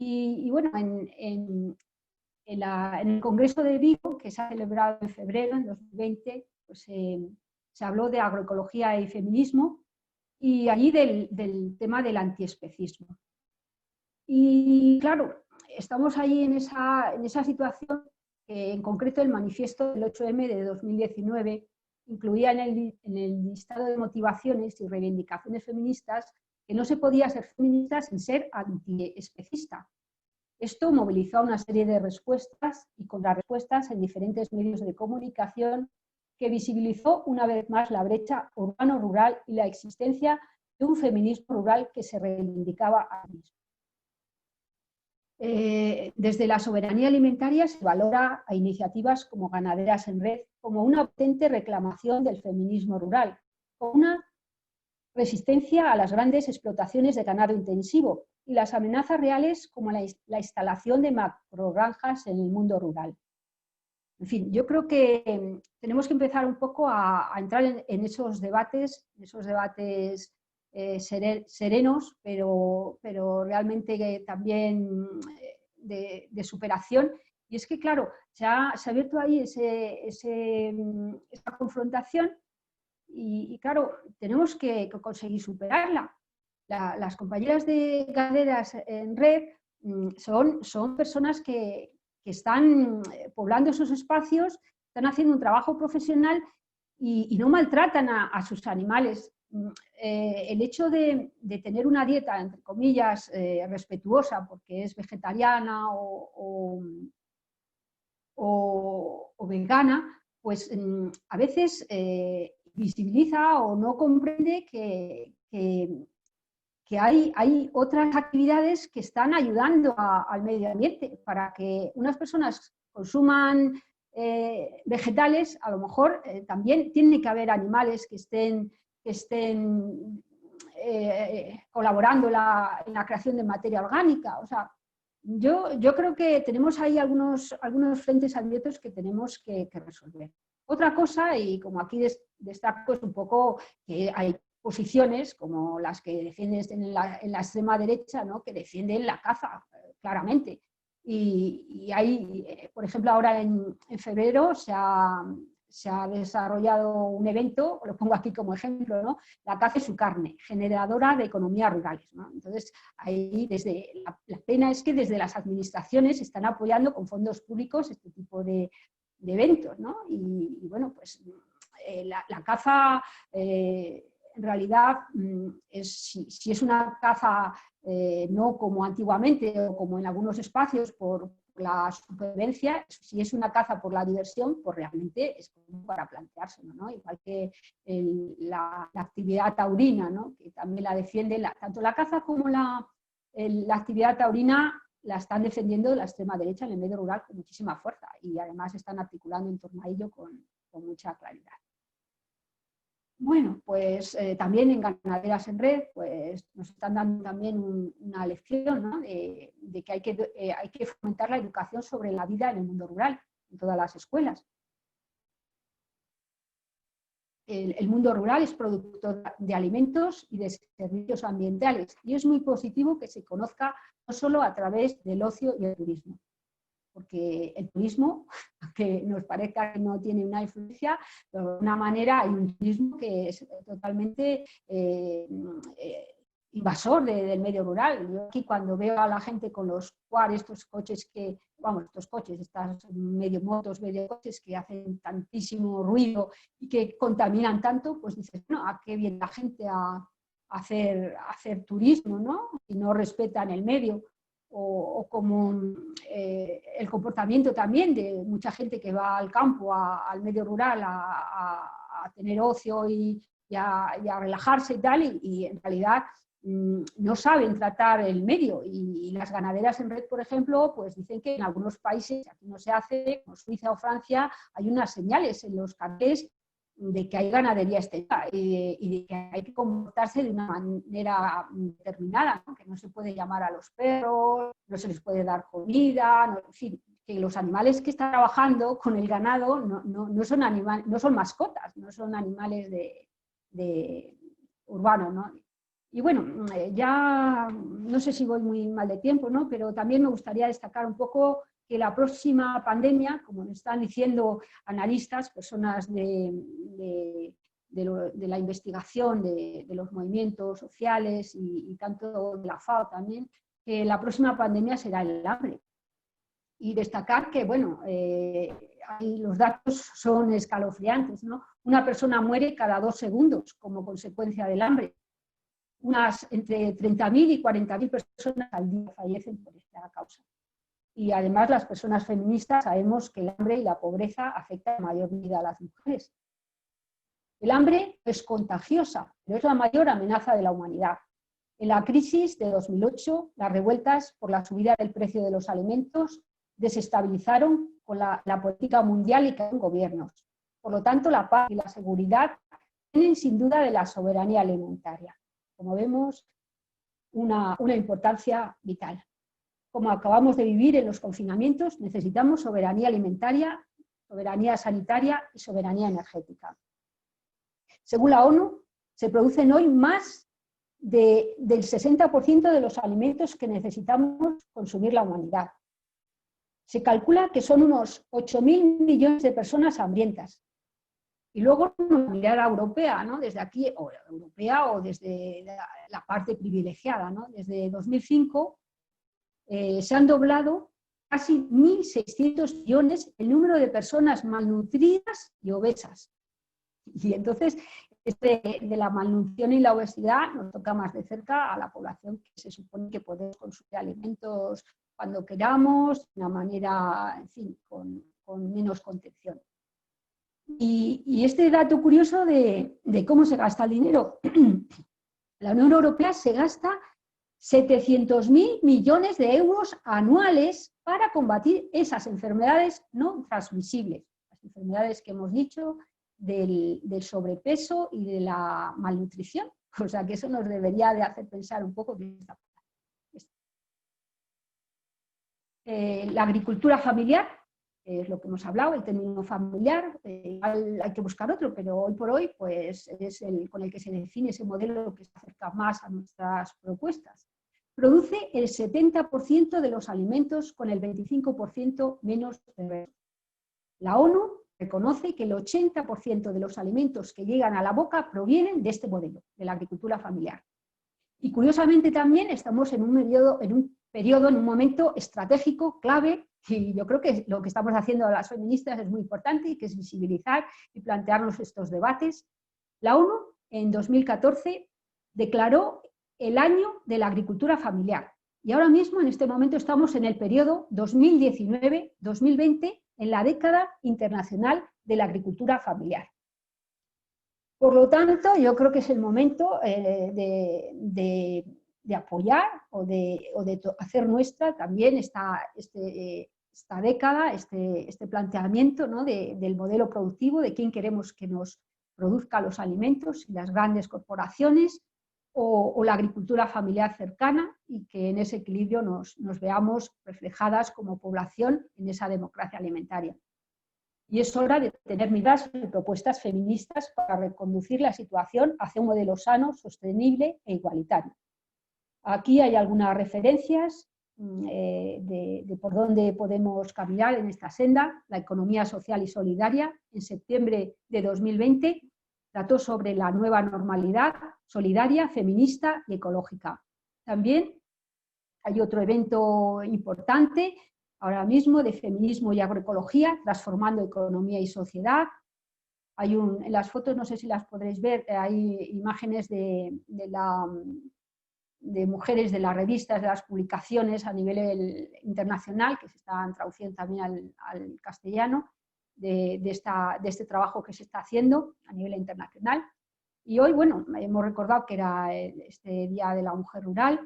Y bueno, en el Congreso de Vigo, que se ha celebrado en febrero, en 2020, pues, se habló de agroecología y feminismo, y allí del tema del antiespecismo. Y claro, estamos ahí en esa situación que en concreto el manifiesto del 8M de 2019 incluía en el listado de motivaciones y reivindicaciones feministas que no se podía ser feminista sin ser antiespecista. Esto movilizó una serie de respuestas y contrarrespuestas en diferentes medios de comunicación que visibilizó una vez más la brecha urbano-rural y la existencia de un feminismo rural que se reivindicaba a sí mismo. Desde la soberanía alimentaria se valora a iniciativas como Ganaderas en Red como una potente reclamación del feminismo rural, como una resistencia a las grandes explotaciones de ganado intensivo y las amenazas reales como la instalación de macrogranjas en el mundo rural. En fin, yo creo que tenemos que empezar un poco a entrar en esos debates serenos, pero realmente también de superación. Y es que, claro, se ha abierto ahí esa confrontación y, claro, tenemos que conseguir superarla. Las compañeras de Ganaderas en Red son personas que están poblando esos espacios, están haciendo un trabajo profesional y no maltratan a sus animales. El hecho de tener una dieta, entre comillas, respetuosa, porque es vegetariana o vegana, pues a veces visibiliza o no comprende que hay otras actividades que están ayudando al medio ambiente. Para que unas personas consuman vegetales, a lo mejor también tiene que haber animales que estén colaborando en la creación de materia orgánica. O sea, yo creo que tenemos ahí algunos frentes abiertos que tenemos que resolver. Otra cosa, y como aquí destaco, es un poco que hay posiciones como las que defienden en la extrema derecha, ¿no?, que defienden la caza, claramente. Y hay, por ejemplo, ahora en febrero se ha desarrollado un evento, lo pongo aquí como ejemplo, ¿no?, la caza y su carne, generadora de economías rurales, ¿no? Entonces, ahí la pena es que desde las administraciones están apoyando con fondos públicos este tipo de eventos, ¿no? Y bueno, pues la caza en realidad si es una caza no como antiguamente o como en algunos espacios por la supervivencia, si es una caza por la diversión, pues realmente es como para planteárselo, ¿no? Igual que la actividad taurina, ¿no?, que también la defiende, tanto la caza como la actividad taurina la están defendiendo la extrema derecha en el medio rural con muchísima fuerza y además están articulando en torno a ello con mucha claridad. Bueno, pues también en Ganaderas en Red pues, nos están dando también una lección, ¿no?, de que hay que fomentar la educación sobre la vida en el mundo rural, en todas las escuelas. El mundo rural es productor de alimentos y de servicios ambientales y es muy positivo que se conozca no solo a través del ocio y el turismo. porque el turismo, aunque nos parezca que no tiene una influencia, de alguna manera hay un turismo que es totalmente invasor del medio rural. Yo aquí cuando veo a la gente con los quad, estos coches que, vamos, estos coches, estas medio motos, medio coches que hacen tantísimo ruido y que contaminan tanto, pues dices, no, ¿a qué viene la gente a hacer turismo, ¿no? Y no respetan el medio? O como el comportamiento también de mucha gente que va al campo, al medio rural, a tener ocio y a relajarse y tal, y en realidad no saben tratar el medio. Y las ganaderas en red, por ejemplo, pues dicen que en algunos países, aquí no se hace, como Suiza o Francia, hay unas señales en los carteles de que hay ganadería extensiva y de que hay que comportarse de una manera determinada, ¿no? Que no se puede llamar a los perros, no se les puede dar comida, no, en fin, que los animales que están trabajando con el ganado no son animales, no son mascotas, no son animales urbanos, ¿no? Y bueno, ya no sé si voy muy mal de tiempo, ¿no? Pero también me gustaría destacar un poco que la próxima pandemia, como nos están diciendo analistas, personas de la investigación de los movimientos sociales y tanto de la FAO también, que la próxima pandemia será el hambre. Y destacar que, bueno, los datos son escalofriantes, ¿no? Una persona muere cada 2 segundos como consecuencia del hambre. Entre 30.000 y 40.000 personas al día fallecen por esta causa. Y además las personas feministas sabemos que el hambre y la pobreza afectan en mayor medida a las mujeres. El hambre es contagiosa, pero es la mayor amenaza de la humanidad. En la crisis de 2008, las revueltas por la subida del precio de los alimentos desestabilizaron con la política mundial y con gobiernos. Por lo tanto, la paz y la seguridad tienen sin duda de la soberanía alimentaria. Como vemos, una importancia vital. Como acabamos de vivir en los confinamientos, necesitamos soberanía alimentaria, soberanía sanitaria y soberanía energética. Según la ONU, se producen hoy más del 60% de los alimentos que necesitamos consumir la humanidad. Se calcula que son unos 8.000 millones de personas hambrientas. Y luego una mirada europea, ¿no? Desde aquí, o europea o desde la parte privilegiada, ¿no? Desde 2005 se han doblado casi 1.600 millones el número de personas malnutridas y obesas. Y entonces, de la malnutrición y la obesidad nos toca más de cerca a la población que se supone que podemos consumir alimentos cuando queramos, de una manera, en fin, con menos contención. Y este dato curioso de cómo se gasta el dinero. La Unión Europea se gasta 700.000 millones de euros anuales para combatir esas enfermedades no transmisibles, las enfermedades que hemos dicho del sobrepeso y de la malnutrición. O sea que eso nos debería de hacer pensar un poco de esta la agricultura familiar, que es lo que hemos hablado, el término familiar, hay que buscar otro, pero hoy por hoy pues, es con el que se define ese modelo que se acerca más a nuestras propuestas. Produce el 70% de los alimentos con el 25% menos de riesgo. La ONU reconoce que el 80% de los alimentos que llegan a la boca provienen de este modelo, de la agricultura familiar. Y curiosamente también estamos en un momento estratégico, clave, y yo creo que lo que estamos haciendo las feministas es muy importante, que es visibilizar y plantearnos estos debates. La ONU en 2014 declaró el año de la agricultura familiar. Y ahora mismo, en este momento, estamos en el periodo 2019-2020, en la década internacional de la agricultura familiar. Por lo tanto, yo creo que es el momento de apoyar o de hacer nuestra también esta década, este planteamiento, ¿no? del modelo productivo, de quién queremos que nos produzca los alimentos, si las grandes corporaciones o la agricultura familiar cercana, y que en ese equilibrio nos veamos reflejadas como población en esa democracia alimentaria. Y es hora de tener medidas y propuestas feministas para reconducir la situación hacia un modelo sano, sostenible e igualitario. Aquí hay algunas referencias de por dónde podemos caminar en esta senda, la economía social y solidaria, en septiembre de 2020, trató sobre la nueva normalidad solidaria, feminista y ecológica. También hay otro evento importante ahora mismo de feminismo y agroecología, transformando economía y sociedad. En las fotos, no sé si las podréis ver, hay imágenes de mujeres de las revistas, de las publicaciones a nivel internacional, que se están traduciendo también al castellano, de este trabajo que se está haciendo a nivel internacional. Y hoy, bueno, hemos recordado que era este Día de la Mujer Rural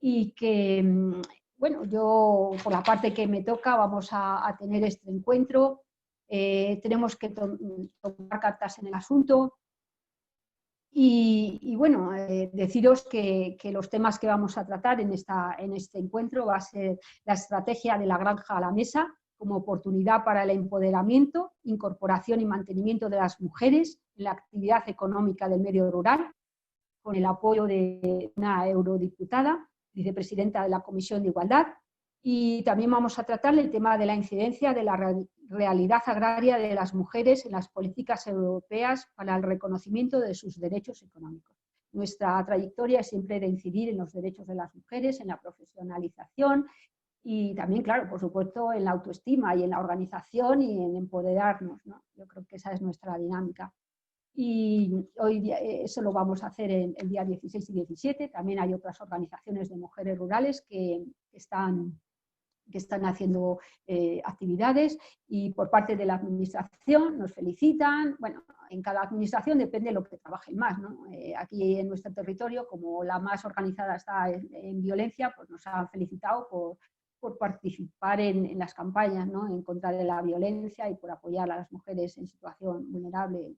y que, bueno, yo por la parte que me toca vamos a tener este encuentro. Tenemos que tomar cartas en el asunto y bueno, deciros que los temas que vamos a tratar en este encuentro va a ser la estrategia de la granja a la mesa como oportunidad para el empoderamiento, incorporación y mantenimiento de las mujeres en la actividad económica del medio rural, con el apoyo de una eurodiputada, vicepresidenta de la Comisión de Igualdad, y también vamos a tratar el tema de la incidencia de la realidad agraria de las mujeres en las políticas europeas para el reconocimiento de sus derechos económicos. Nuestra trayectoria es siempre de incidir en los derechos de las mujeres, en la profesionalización y también, claro, por supuesto, en la autoestima y en la organización y en empoderarnos, ¿no? Yo creo que esa es nuestra dinámica. Y hoy eso lo vamos a hacer el día 16 y 17. También hay otras organizaciones de mujeres rurales que están haciendo actividades y por parte de la administración nos felicitan. Bueno, en cada administración depende de lo que trabajen más, ¿no? Aquí en nuestro territorio, como la más organizada está en violencia, pues nos han felicitado por participar en las campañas, ¿no? En contra de la violencia y por apoyar a las mujeres en situación vulnerable.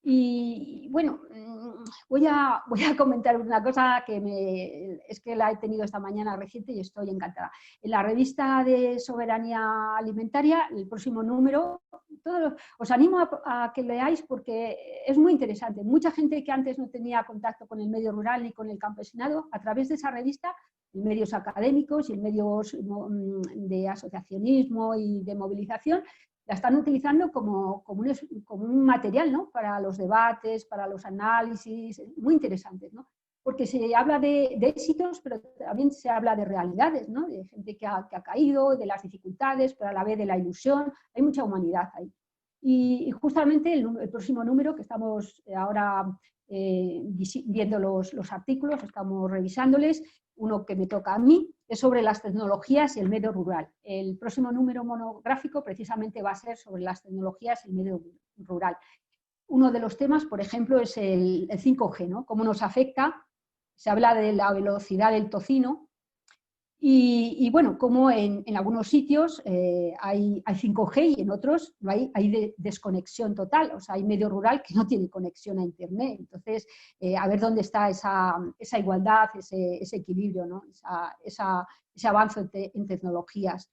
Y bueno, voy a comentar una cosa es que la he tenido esta mañana reciente y estoy encantada. En la revista de Soberanía Alimentaria, el próximo número, os animo a que leáis porque es muy interesante. Mucha gente que antes no tenía contacto con el medio rural ni con el campesinado, a través de esa revista, en medios académicos y en medios de asociacionismo y de movilización, la están utilizando como un material, ¿no? Para los debates, para los análisis, muy interesantes, ¿no? Porque se habla de éxitos, pero también se habla de realidades, ¿no? De gente que ha caído, de las dificultades, pero a la vez de la ilusión. Hay mucha humanidad ahí. Y justamente el próximo número, que estamos ahora viendo los artículos, estamos revisándoles, uno que me toca a mí, es sobre las tecnologías y el medio rural. El próximo número monográfico precisamente va a ser sobre las tecnologías y el medio rural. Uno de los temas, por ejemplo, es el 5G, ¿no? Cómo nos afecta. Se habla de la velocidad del tocino y bueno, como en algunos sitios hay 5G y en otros no hay desconexión total. O sea, hay medio rural que no tiene conexión a Internet. Entonces, a ver dónde está esa igualdad, ese equilibrio, ¿no? Ese avance en tecnologías.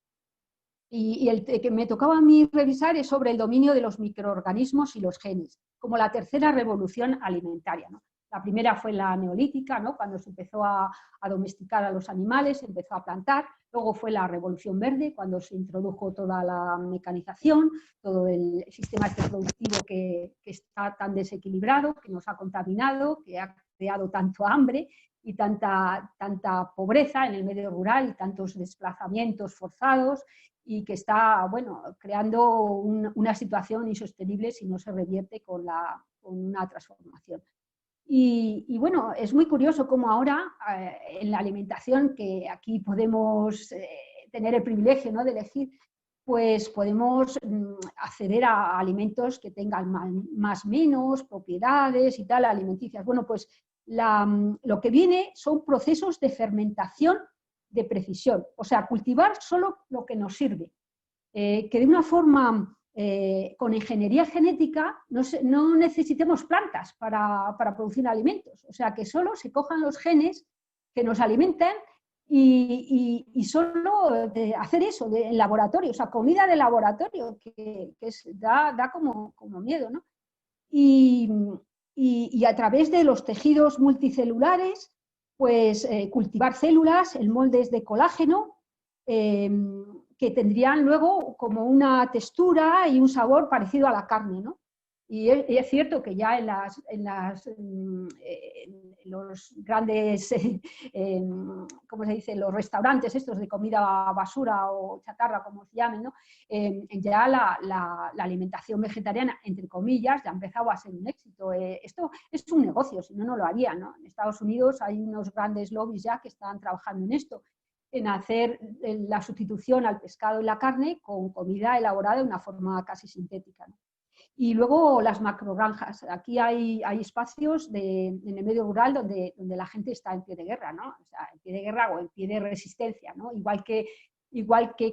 Y el que me tocaba a mí revisar es sobre el dominio de los microorganismos y los genes, como la tercera revolución alimentaria, ¿no? La primera fue la neolítica, ¿no? Cuando se empezó a domesticar a los animales, se empezó a plantar. Luego fue la revolución verde, cuando se introdujo toda la mecanización, todo el sistema productivo que está tan desequilibrado, que nos ha contaminado, que ha creado tanto hambre y tanta pobreza en el medio rural y tantos desplazamientos forzados, y que está, bueno, creando una situación insostenible si no se revierte con una transformación. Y bueno, es muy curioso cómo ahora en la alimentación, que aquí podemos tener el privilegio, ¿no?, de elegir, pues podemos acceder a alimentos que tengan más menos propiedades y tal, alimenticias. Bueno, pues lo que viene son procesos de fermentación de precisión, o sea, cultivar solo lo que nos sirve, que de una forma con ingeniería genética no necesitemos plantas para producir alimentos, o sea, que solo se cojan los genes que nos alimentan y solo hacer eso en laboratorio, o sea, comida de laboratorio, que da como miedo, ¿no? Y a través de los tejidos multicelulares pues cultivar células en moldes de colágeno que tendrían luego como una textura y un sabor parecido a la carne, ¿no? Y es cierto que ya en los grandes, ¿cómo se dice?, los restaurantes estos de comida basura o chatarra, como se llamen, ¿no? Ya la alimentación vegetariana, entre comillas, ya ha empezado a ser un éxito. Esto es un negocio, si no, no lo harían, ¿no? En Estados Unidos hay unos grandes lobbies ya que están trabajando en esto, en hacer la sustitución al pescado y la carne con comida elaborada de una forma casi sintética, ¿no? Y luego las macrogranjas. Aquí hay espacios en el medio rural donde la gente está en pie de guerra, ¿no? O sea, en pie de guerra o en pie de resistencia, ¿no? Igual que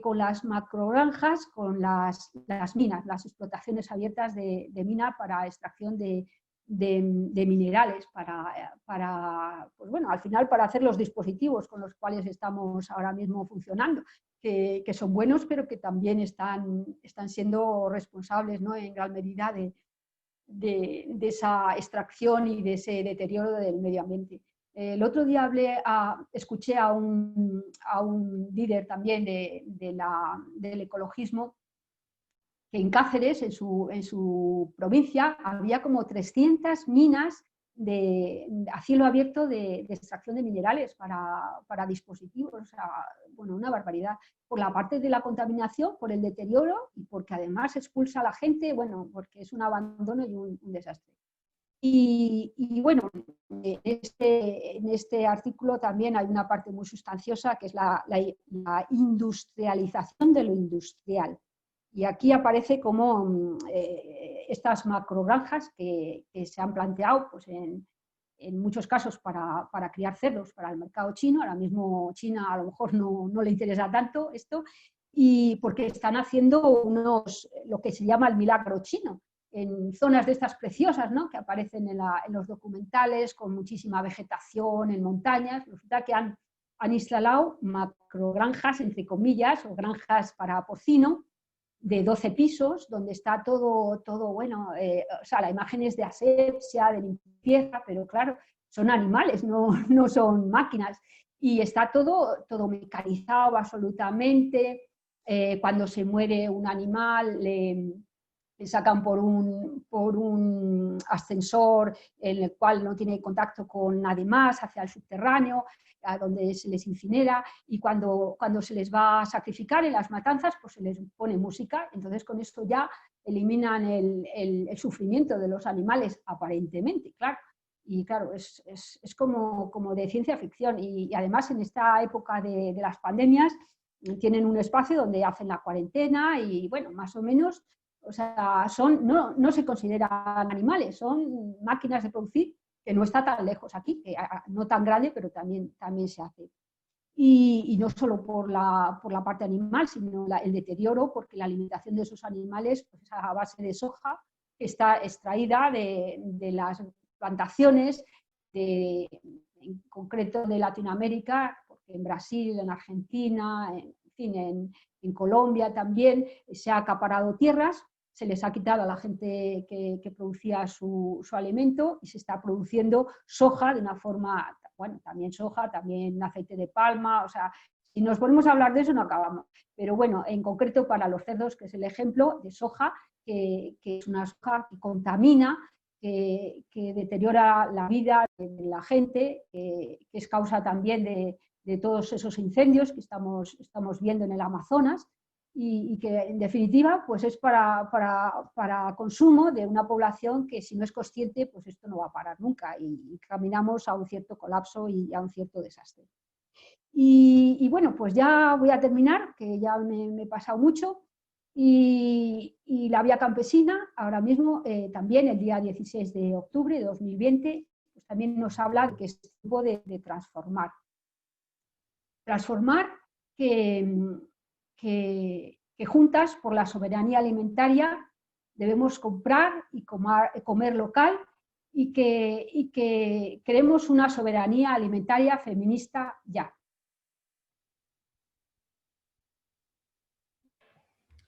con las macrogranjas, con las minas, las explotaciones abiertas de mina para extracción de minerales, pues bueno, al final para hacer los dispositivos con los cuales estamos ahora mismo funcionando. Que son buenos, pero que también están siendo responsables, ¿no?, en gran medida de esa extracción y de ese deterioro del medio ambiente. El otro día escuché a un líder también del ecologismo, que en Cáceres, en su provincia, había como 300 minas a cielo abierto de extracción de minerales para dispositivos. O sea, bueno, una barbaridad. Por la parte de la contaminación, por el deterioro y porque además expulsa a la gente, bueno, porque es un abandono y un desastre. Y bueno, en este artículo también hay una parte muy sustanciosa que es la industrialización de lo industrial. Y aquí aparece como estas macrogranjas que se han planteado pues, en muchos casos para criar cerdos para el mercado chino. Ahora mismo China a lo mejor no le interesa tanto esto, y porque están haciendo lo que se llama el milagro chino, en zonas de estas preciosas, ¿no?, que aparecen en los documentales, con muchísima vegetación, en montañas. Resulta que han instalado macrogranjas, entre comillas, o granjas para porcino, de 12 pisos, donde está todo bueno, o sea, la imagen es de asepsia, de limpieza, pero claro, son animales, no son máquinas, y está todo mecanizado absolutamente. Cuando se muere un animal, le sacan por un ascensor en el cual no tiene contacto con nadie más, hacia el subterráneo, a donde se les incinera, y cuando se les va a sacrificar en las matanzas, pues se les pone música. Entonces con esto ya eliminan el sufrimiento de los animales, aparentemente, claro. Y claro, es como de ciencia ficción. Y además en esta época de las pandemias tienen un espacio donde hacen la cuarentena y bueno, más o menos, o sea, no se consideran animales, son máquinas de producir, que no está tan lejos aquí, no tan grande, pero también se hace. Y no solo por la parte animal, sino el deterioro, porque la alimentación de esos animales pues, es a base de soja, que está extraída de las plantaciones, en concreto de Latinoamérica, porque en Brasil, en Argentina, en fin, en Colombia también se ha acaparado tierras, se les ha quitado a la gente que producía su alimento, y se está produciendo soja de una forma, bueno, también soja, también aceite de palma. O sea, si nos ponemos a hablar de eso no acabamos. Pero bueno, en concreto para los cerdos, que es el ejemplo de soja, que es una soja que contamina, que deteriora la vida de la gente, que es causa también de todos esos incendios que estamos viendo en el Amazonas. Y que en definitiva pues es para consumo de una población que, si no es consciente, pues esto no va a parar nunca, y caminamos a un cierto colapso y a un cierto desastre. Y bueno, pues ya voy a terminar, que ya me he pasado mucho. Y la Vía Campesina, ahora mismo, también el día 16 de octubre de 2020, pues también nos habla de que es tiempo de transformar. Transformar que juntas, por la soberanía alimentaria, debemos comprar y comer local, y que queremos una soberanía alimentaria feminista ya.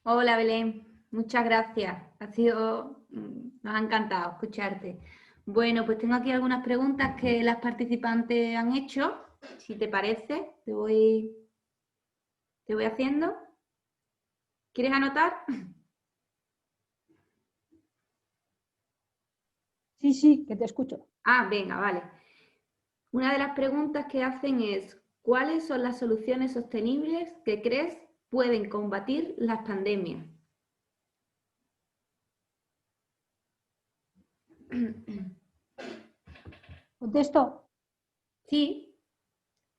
Hola Belén, muchas gracias. Nos ha encantado escucharte. Bueno, pues tengo aquí algunas preguntas que las participantes han hecho. Si te parece, te voy haciendo. ¿Quieres anotar? Sí, sí, que te escucho. Ah, venga, vale. Una de las preguntas que hacen es, ¿cuáles son las soluciones sostenibles que crees pueden combatir las pandemias? ¿Contesto? Sí.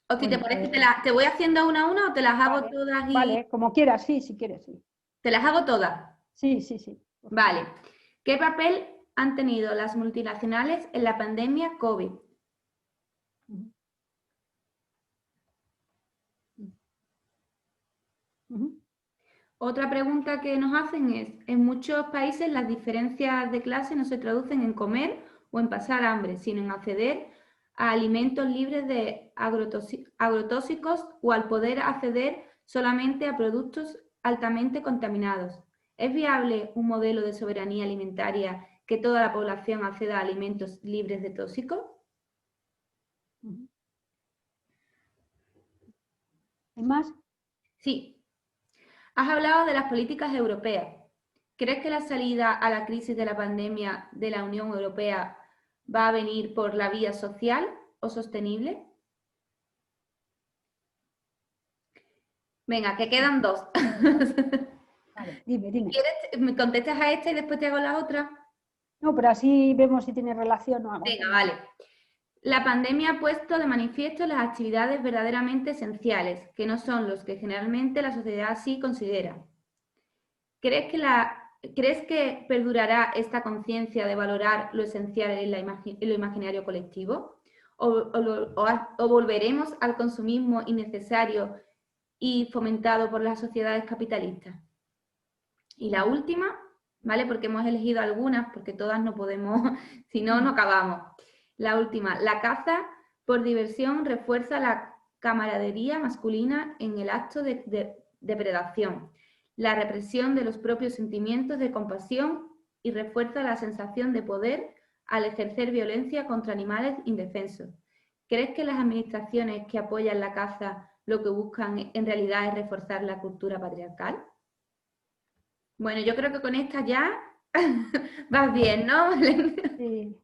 O si te Bueno, parece, pues te voy haciendo una a una o te las hago vale, todas y... vale, como quieras, sí, si quieres, sí. Te las hago todas. Sí, sí, sí, por favor. Vale. ¿Qué papel han tenido las multinacionales en la pandemia COVID? Ujú, ujú, Otra pregunta que nos hacen es, en muchos países las diferencias de clase no se traducen en comer o en pasar hambre, sino en acceder a alimentos libres de agrotóxicos o al poder acceder solamente a productos altamente contaminados. ¿Es viable un modelo de soberanía alimentaria que toda la población acceda a alimentos libres de tóxicos? ujú. ¿Hay más? Sí. Has hablado de las políticas europeas. ¿Crees que la salida a la crisis de la pandemia de la Unión Europea va a venir por la vía social o sostenible? Venga, que quedan dos. Vale, dime, dime. ¿Quieres me contestas a esta y después te hago la otra? No, pero así vemos si tiene relación o algo. Venga, vale. La pandemia ha puesto de manifiesto las actividades verdaderamente esenciales, que no son los que generalmente la sociedad así considera. ¿Crees que perdurará esta conciencia de valorar lo esencial en lo imaginario colectivo? ¿O volveremos al consumismo innecesario y fomentado por las sociedades capitalistas? Y la última, ¿vale? Porque hemos elegido algunas, porque todas no podemos, si no, no acabamos. La última, la caza por diversión refuerza la camaradería masculina en el acto de predación, la represión de los propios sentimientos de compasión y refuerza la sensación de poder al ejercer violencia contra animales indefensos. ¿Crees que las administraciones que apoyan la caza lo que buscan en realidad es reforzar la cultura patriarcal? Bueno, yo creo que con esta ya vas bien, ¿no? Sí.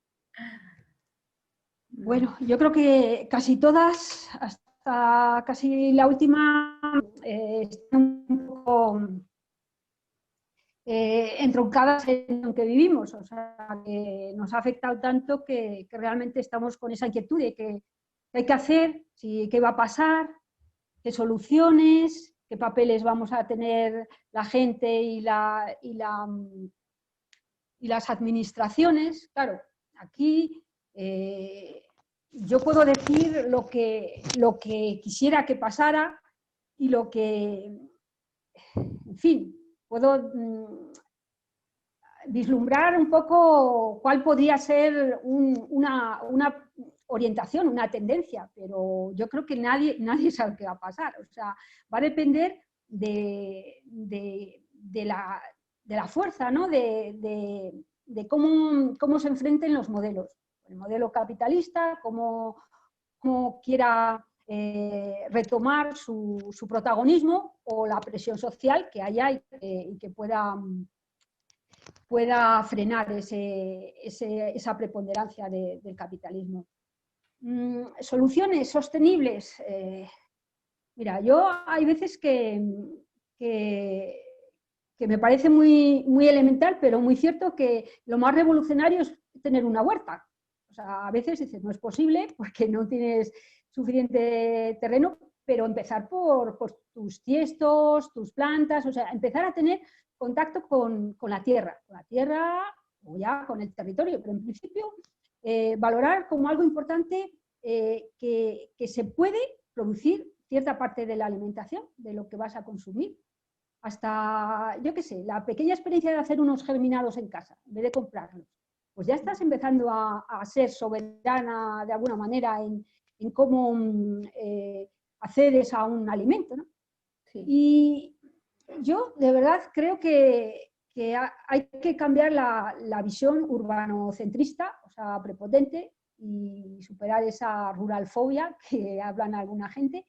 Bueno, yo creo que casi todas, hasta casi la última, están un poco entroncadas en lo que vivimos. O sea, que nos ha afectado tanto que realmente estamos con esa inquietud de qué hay que hacer, qué va a pasar, qué soluciones, qué papeles vamos a tener la gente y las administraciones. Claro, aquí yo puedo decir lo que quisiera que pasara y lo que, en fin, puedo vislumbrar un poco cuál podría ser una orientación, una tendencia, pero yo creo que nadie sabe qué va a pasar. O sea, va a depender de la fuerza, ¿no? de cómo se enfrenten los modelos. El modelo capitalista, cómo quiera retomar su protagonismo, o la presión social que haya y que pueda frenar esa preponderancia del capitalismo. Soluciones sostenibles. Mira, yo hay veces que me parece muy elemental, pero muy cierto, que lo más revolucionario es tener una huerta. O sea, a veces dices, no es posible porque no tienes suficiente terreno, pero empezar por tus tiestos, tus plantas, o sea, empezar a tener contacto con la tierra o ya con el territorio, pero en principio valorar como algo importante que se puede producir cierta parte de la alimentación, de lo que vas a consumir, hasta, yo qué sé, la pequeña experiencia de hacer unos germinados en casa, en vez de comprarlos. Pues ya estás empezando a ser soberana de alguna manera en cómo accedes a un alimento, ¿no? Sí. Y yo de verdad creo que hay que cambiar la visión urbanocentrista, o sea, prepotente, y superar esa ruralfobia que hablan alguna gente,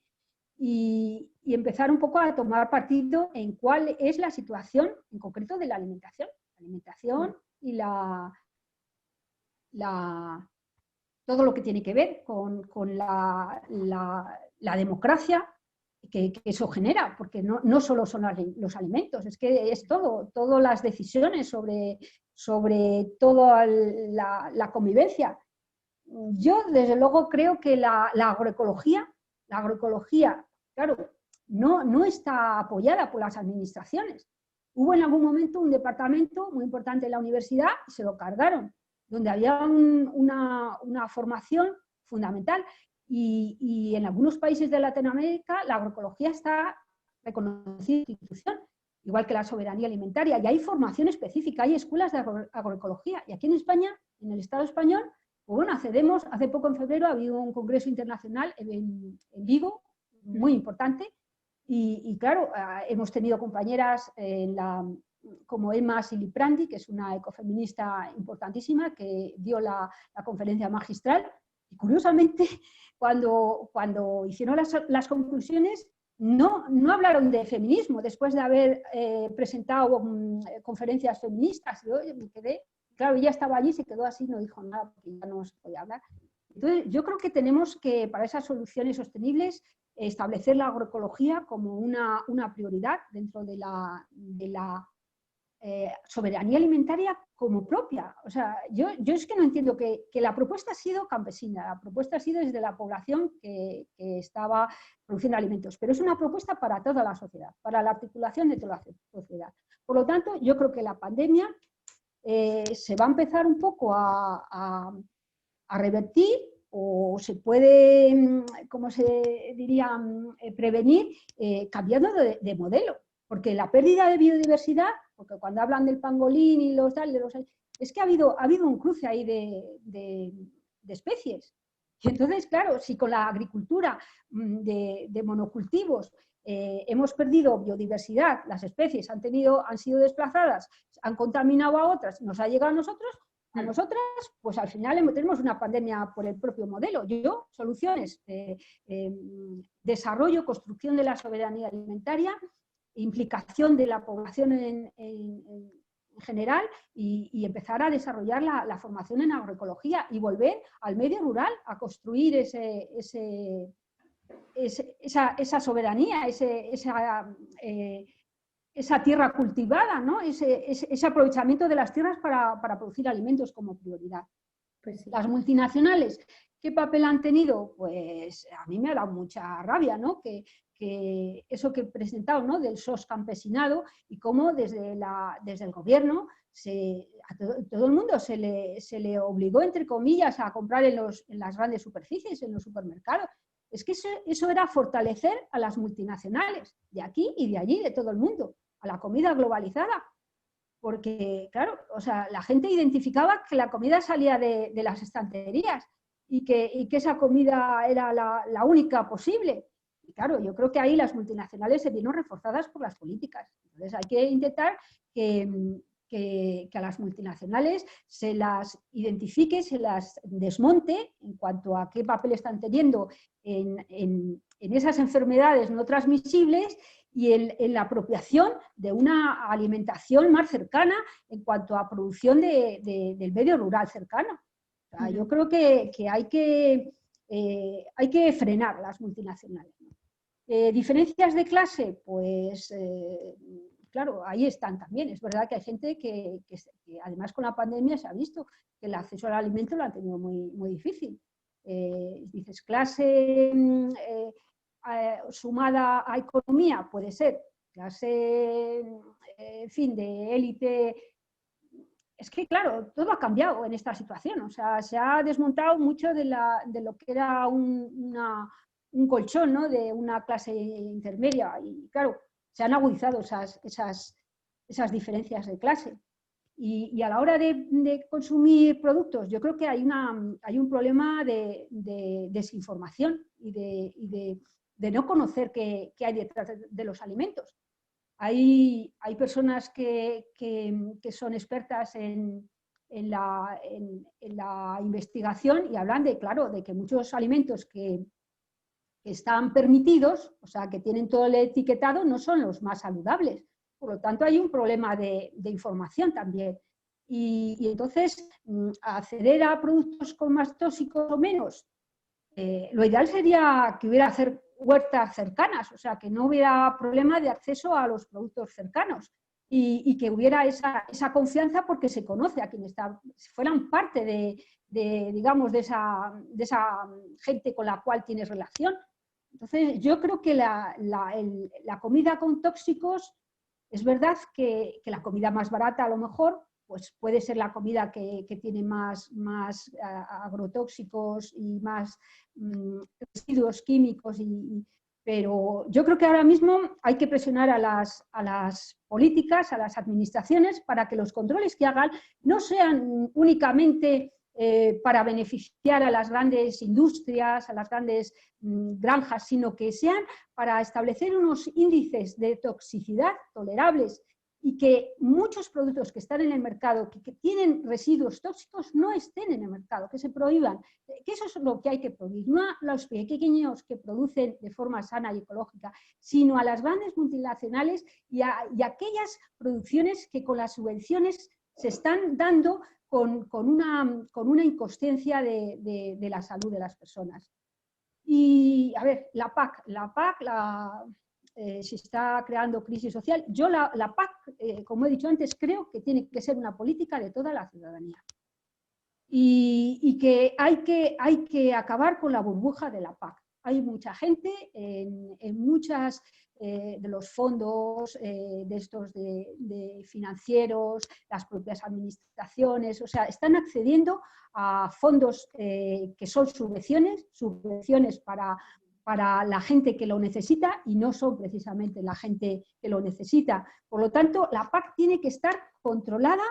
y empezar un poco a tomar partido en cuál es la situación en concreto de la alimentación. La alimentación y todo lo que tiene que ver con la democracia que eso genera, porque no solo son los alimentos, es que es todas las decisiones sobre toda la convivencia. Yo, desde luego, creo que la agroecología, claro, no está apoyada por las administraciones. Hubo en algún momento un departamento muy importante en la universidad y se lo cargaron, donde había una formación fundamental. Y en algunos países de Latinoamérica la agroecología está reconocida institución, igual que la soberanía alimentaria, y hay formación específica, hay escuelas de agroecología. Y aquí en España, en el Estado español, pues bueno, accedemos, hace poco en febrero ha habido un congreso internacional en Vigo, muy importante, y claro, hemos tenido compañeras como Emma Siliprandi, que es una ecofeminista importantísima, que dio la conferencia magistral, y curiosamente, cuando hicieron las conclusiones, no hablaron de feminismo, después de haber presentado conferencias feministas. Yo me quedé, claro, ella estaba allí, se quedó así, no dijo nada, porque ya no se podía hablar. Entonces, yo creo que tenemos que, para esas soluciones sostenibles, establecer la agroecología como una prioridad dentro de la soberanía alimentaria como propia. O sea, yo es que no entiendo que la propuesta ha sido campesina, la propuesta ha sido desde la población que estaba produciendo alimentos, pero es una propuesta para toda la sociedad, para la articulación de toda la sociedad. Por lo tanto, yo creo que la pandemia se va a empezar un poco a revertir, o se puede, como se diría, prevenir, cambiando de modelo. Porque la pérdida de biodiversidad, porque cuando hablan del pangolín y es que ha habido un cruce ahí de especies. Y entonces, claro, si con la agricultura de monocultivos hemos perdido biodiversidad, las especies han sido desplazadas, han contaminado a otras, nos ha llegado a nosotras, pues al final tenemos una pandemia por el propio modelo. Soluciones, desarrollo, construcción de la soberanía alimentaria, implicación de la población en general, y empezar a desarrollar la formación en agroecología y volver al medio rural a construir esa soberanía, esa tierra cultivada, ¿no? Ese aprovechamiento de las tierras para producir alimentos como prioridad. Pues sí. Las multinacionales, ¿qué papel han tenido? Pues a mí me ha dado mucha rabia, ¿no? Que eso que he presentado, ¿no? Del SOS campesinado, y cómo desde el gobierno a todo el mundo se le obligó, entre comillas, a comprar en las grandes superficies, en los supermercados. Es que eso era fortalecer a las multinacionales, de aquí y de allí, de todo el mundo, a la comida globalizada. Porque, claro, o sea, la gente identificaba que la comida salía de las estanterías y que esa comida era la única posible. Y claro, yo creo que ahí las multinacionales se vieron reforzadas por las políticas. Entonces hay que intentar que a las multinacionales se las identifique, se las desmonte en cuanto a qué papel están teniendo en esas enfermedades no transmisibles, y en la apropiación de una alimentación más cercana en cuanto a producción del medio rural cercano. O sea, yo creo que hay que frenar las multinacionales. ¿Diferencias de clase? Pues claro, ahí están también. Es verdad que hay gente que además con la pandemia se ha visto que el acceso al alimento lo han tenido muy, muy difícil. Dices, clase sumada a economía, puede ser. Clase, en fin, de élite. Es que, claro, todo ha cambiado en esta situación. O sea, se ha desmontado mucho de lo que era un colchón, ¿no? De una clase intermedia. Y, claro, se han agudizado esas diferencias de clase. Y a la hora de consumir productos, yo creo que hay un problema de desinformación y de no conocer qué hay detrás de los alimentos. Hay personas que son expertas en la investigación y hablan de, claro, de que muchos alimentos que están permitidos, o sea, que tienen todo el etiquetado, no son los más saludables. Por lo tanto, hay un problema de información también. Y entonces, acceder a productos con más tóxicos o menos, lo ideal sería que hubiera huertas cercanas, o sea, que no hubiera problema de acceso a los productos cercanos y que hubiera esa confianza porque se conoce a quien está, fueran parte digamos, de esa gente con la cual tienes relación. Entonces, yo creo que la comida con tóxicos, es verdad que la comida más barata a lo mejor, pues puede ser la comida que tiene más agrotóxicos y más residuos químicos, pero yo creo que ahora mismo hay que presionar a las políticas, a las administraciones, para que los controles que hagan no sean únicamente para beneficiar a las grandes industrias, a las grandes granjas, sino que sean para establecer unos índices de toxicidad tolerables y que muchos productos que están en el mercado, que tienen residuos tóxicos, no estén en el mercado, que se prohíban. Que eso es lo que hay que prohibir, no a los pequeños que producen de forma sana y ecológica, sino a las grandes multinacionales y aquellas producciones que con las subvenciones se están dando con una inconsciencia de la salud de las personas. Y, a ver, la PAC se está creando crisis social. Yo la PAC, como he dicho antes, creo que tiene que ser una política de toda la ciudadanía. Y que hay que acabar con la burbuja de la PAC. Hay mucha gente en muchas de los fondos de estos de financieros, las propias administraciones, o sea, están accediendo a fondos que son subvenciones para la gente que lo necesita y no son precisamente la gente que lo necesita. Por lo tanto, la PAC tiene que estar controlada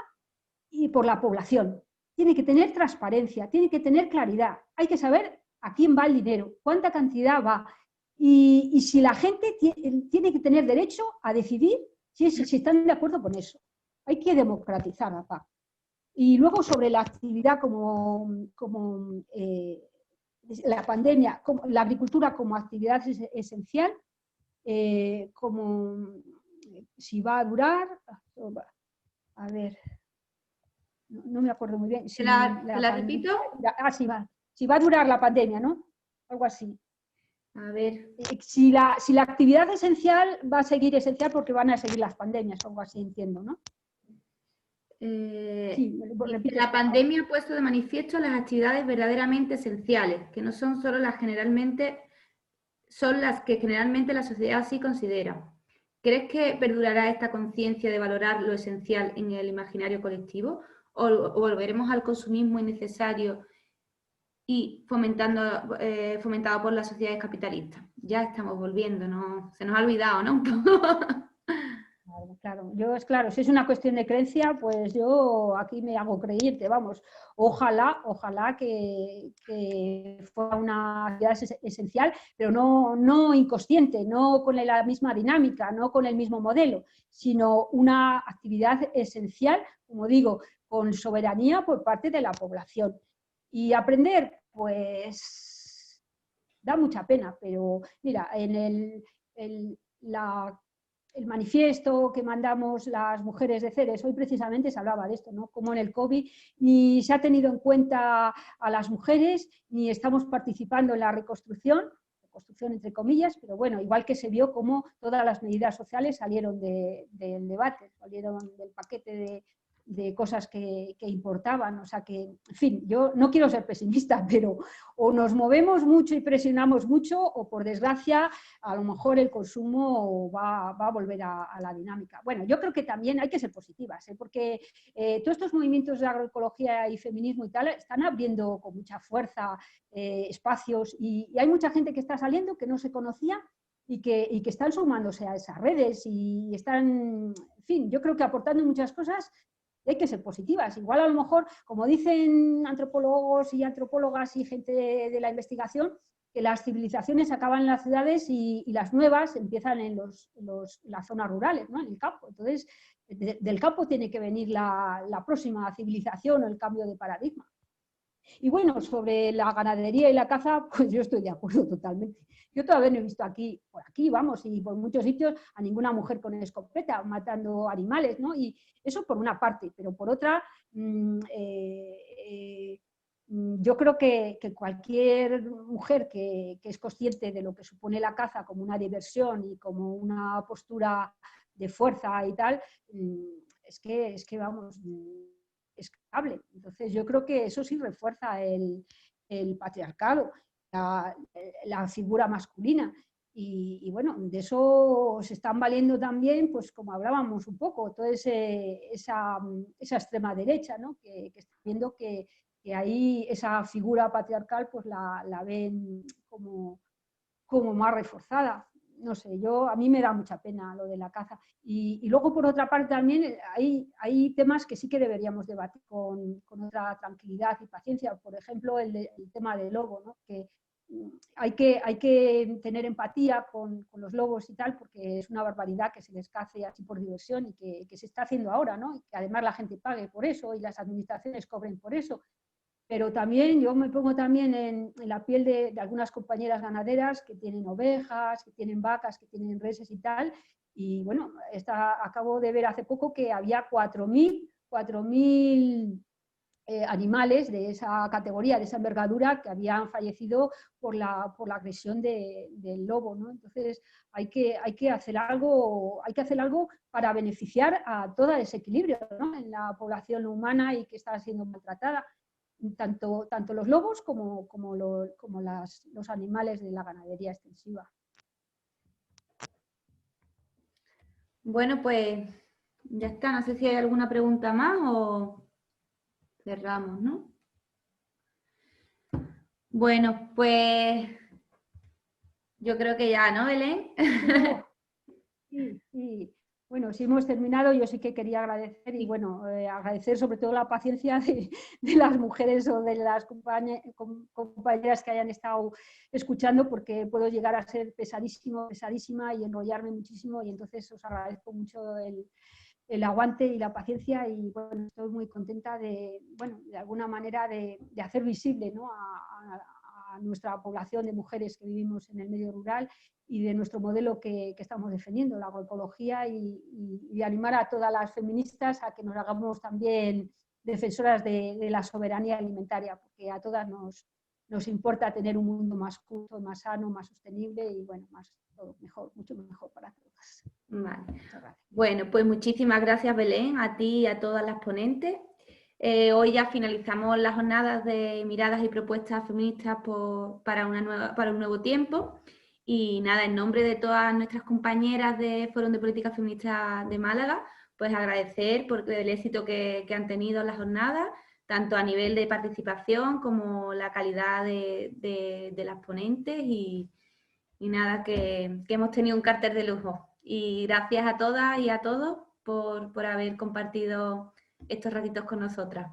por la población. Tiene que tener transparencia, tiene que tener claridad. Hay que saber a quién va el dinero, cuánta cantidad va. Y si la gente tiene que tener derecho a decidir si están de acuerdo con eso. Hay que democratizar la PAC. Y luego sobre la actividad como la pandemia, la agricultura como actividad esencial, como si va a durar, a ver, no me acuerdo muy bien. ¿Te la repito? Sí va. Si va a durar la pandemia, ¿no? Algo así. A ver. Si la actividad esencial va a seguir esencial porque van a seguir las pandemias, algo así entiendo, ¿no? Sí, la pandemia ha puesto de manifiesto las actividades verdaderamente esenciales, que no son solo las que generalmente la sociedad así considera. ¿Crees que perdurará esta conciencia de valorar lo esencial en el imaginario colectivo? ¿O volveremos al consumismo innecesario y fomentado por las sociedades capitalistas? Ya estamos volviendo, ¿no? Se nos ha olvidado, ¿no? Claro, si es una cuestión de creencia, pues yo aquí me hago creyente, vamos, ojalá que fuera una actividad esencial, pero no inconsciente, no con la misma dinámica, no con el mismo modelo, sino una actividad esencial, como digo, con soberanía por parte de la población. Y aprender, pues da mucha pena, pero mira, en el manifiesto que mandamos las mujeres de Ceres, hoy precisamente se hablaba de esto, ¿no? Como en el COVID ni se ha tenido en cuenta a las mujeres, ni estamos participando en la reconstrucción entre comillas, pero bueno, igual que se vio como todas las medidas sociales salieron del debate, salieron del paquete de cosas que importaban, o sea que, en fin, yo no quiero ser pesimista, pero o nos movemos mucho y presionamos mucho, o por desgracia, a lo mejor el consumo va a volver a la dinámica. Bueno, yo creo que también hay que ser positivas, porque todos estos movimientos de agroecología y feminismo y tal están abriendo con mucha fuerza espacios y hay mucha gente que está saliendo que no se conocía y que están sumándose a esas redes y están, en fin, yo creo que aportando muchas cosas. Hay que ser positivas. Igual a lo mejor, como dicen antropólogos y antropólogas y gente de la investigación, las civilizaciones acaban en las ciudades y las nuevas empiezan en las zonas rurales, ¿no? En el campo. Entonces, del campo tiene que venir la próxima civilización o el cambio de paradigma. Y bueno, sobre la ganadería y la caza, pues yo estoy de acuerdo totalmente. Yo todavía no he visto por aquí, vamos, y por muchos sitios, a ninguna mujer con escopeta matando animales, ¿no? Y eso por una parte, pero por otra, yo creo que cualquier mujer que es consciente de lo que supone la caza como una diversión y como una postura de fuerza y tal, es que vamos, es cable. Entonces yo creo que eso sí refuerza el patriarcado, la figura masculina. Y bueno, de eso se están valiendo también, pues como hablábamos un poco, toda esa extrema derecha, ¿no? que está viendo que ahí esa figura patriarcal pues la ven como más reforzada. No sé, a mí me da mucha pena lo de la caza. Y luego, por otra parte, también hay temas que sí que deberíamos debatir con otra tranquilidad y paciencia. Por ejemplo, el tema del lobo, ¿no? Que hay que tener empatía con los lobos y tal, porque es una barbaridad que se les cace así por diversión y que se está haciendo ahora, ¿no? Y que además la gente pague por eso y las administraciones cobren por eso. Pero también yo me pongo también en la piel de algunas compañeras ganaderas que tienen ovejas, que tienen vacas, que tienen reses y tal. Y bueno, acabo de ver hace poco que había 4.000 animales de esa categoría, de esa envergadura, que habían fallecido por la agresión del lobo, ¿no? Entonces hay que hacer algo para beneficiar a todo ese equilibrio, ¿no? En la población humana y que está siendo maltratada. Tanto los lobos como los animales de la ganadería extensiva. Bueno, pues ya está. No sé si hay alguna pregunta más o cerramos, ¿no? Bueno, pues yo creo que ya, ¿no, Belén? Sí. Bueno, si hemos terminado, yo sí que quería agradecer y bueno, agradecer sobre todo la paciencia de las mujeres o de las compañeras que hayan estado escuchando, porque puedo llegar a ser pesadísima y enrollarme muchísimo, y entonces os agradezco mucho el aguante y la paciencia, y bueno, estoy muy contenta de alguna manera de hacer visible, ¿no? a nuestra población de mujeres que vivimos en el medio rural y de nuestro modelo que estamos defendiendo, la agroecología, y animar a todas las feministas a que nos hagamos también defensoras de la soberanía alimentaria, porque a todas nos importa tener un mundo más justo, más sano, más sostenible y bueno, todo mejor, mucho mejor para todas. Vale. Bueno, pues muchísimas gracias, Belén, a ti y a todas las ponentes. Hoy ya finalizamos las jornadas de miradas y propuestas feministas para un nuevo tiempo. Y nada, en nombre de todas nuestras compañeras de Foro de Política Feminista de Málaga, pues agradecer por el éxito que han tenido las jornadas, tanto a nivel de participación como la calidad de las ponentes y nada, que hemos tenido un cartel de lujo. Y gracias a todas y a todos por haber compartido estos ratitos con nosotras.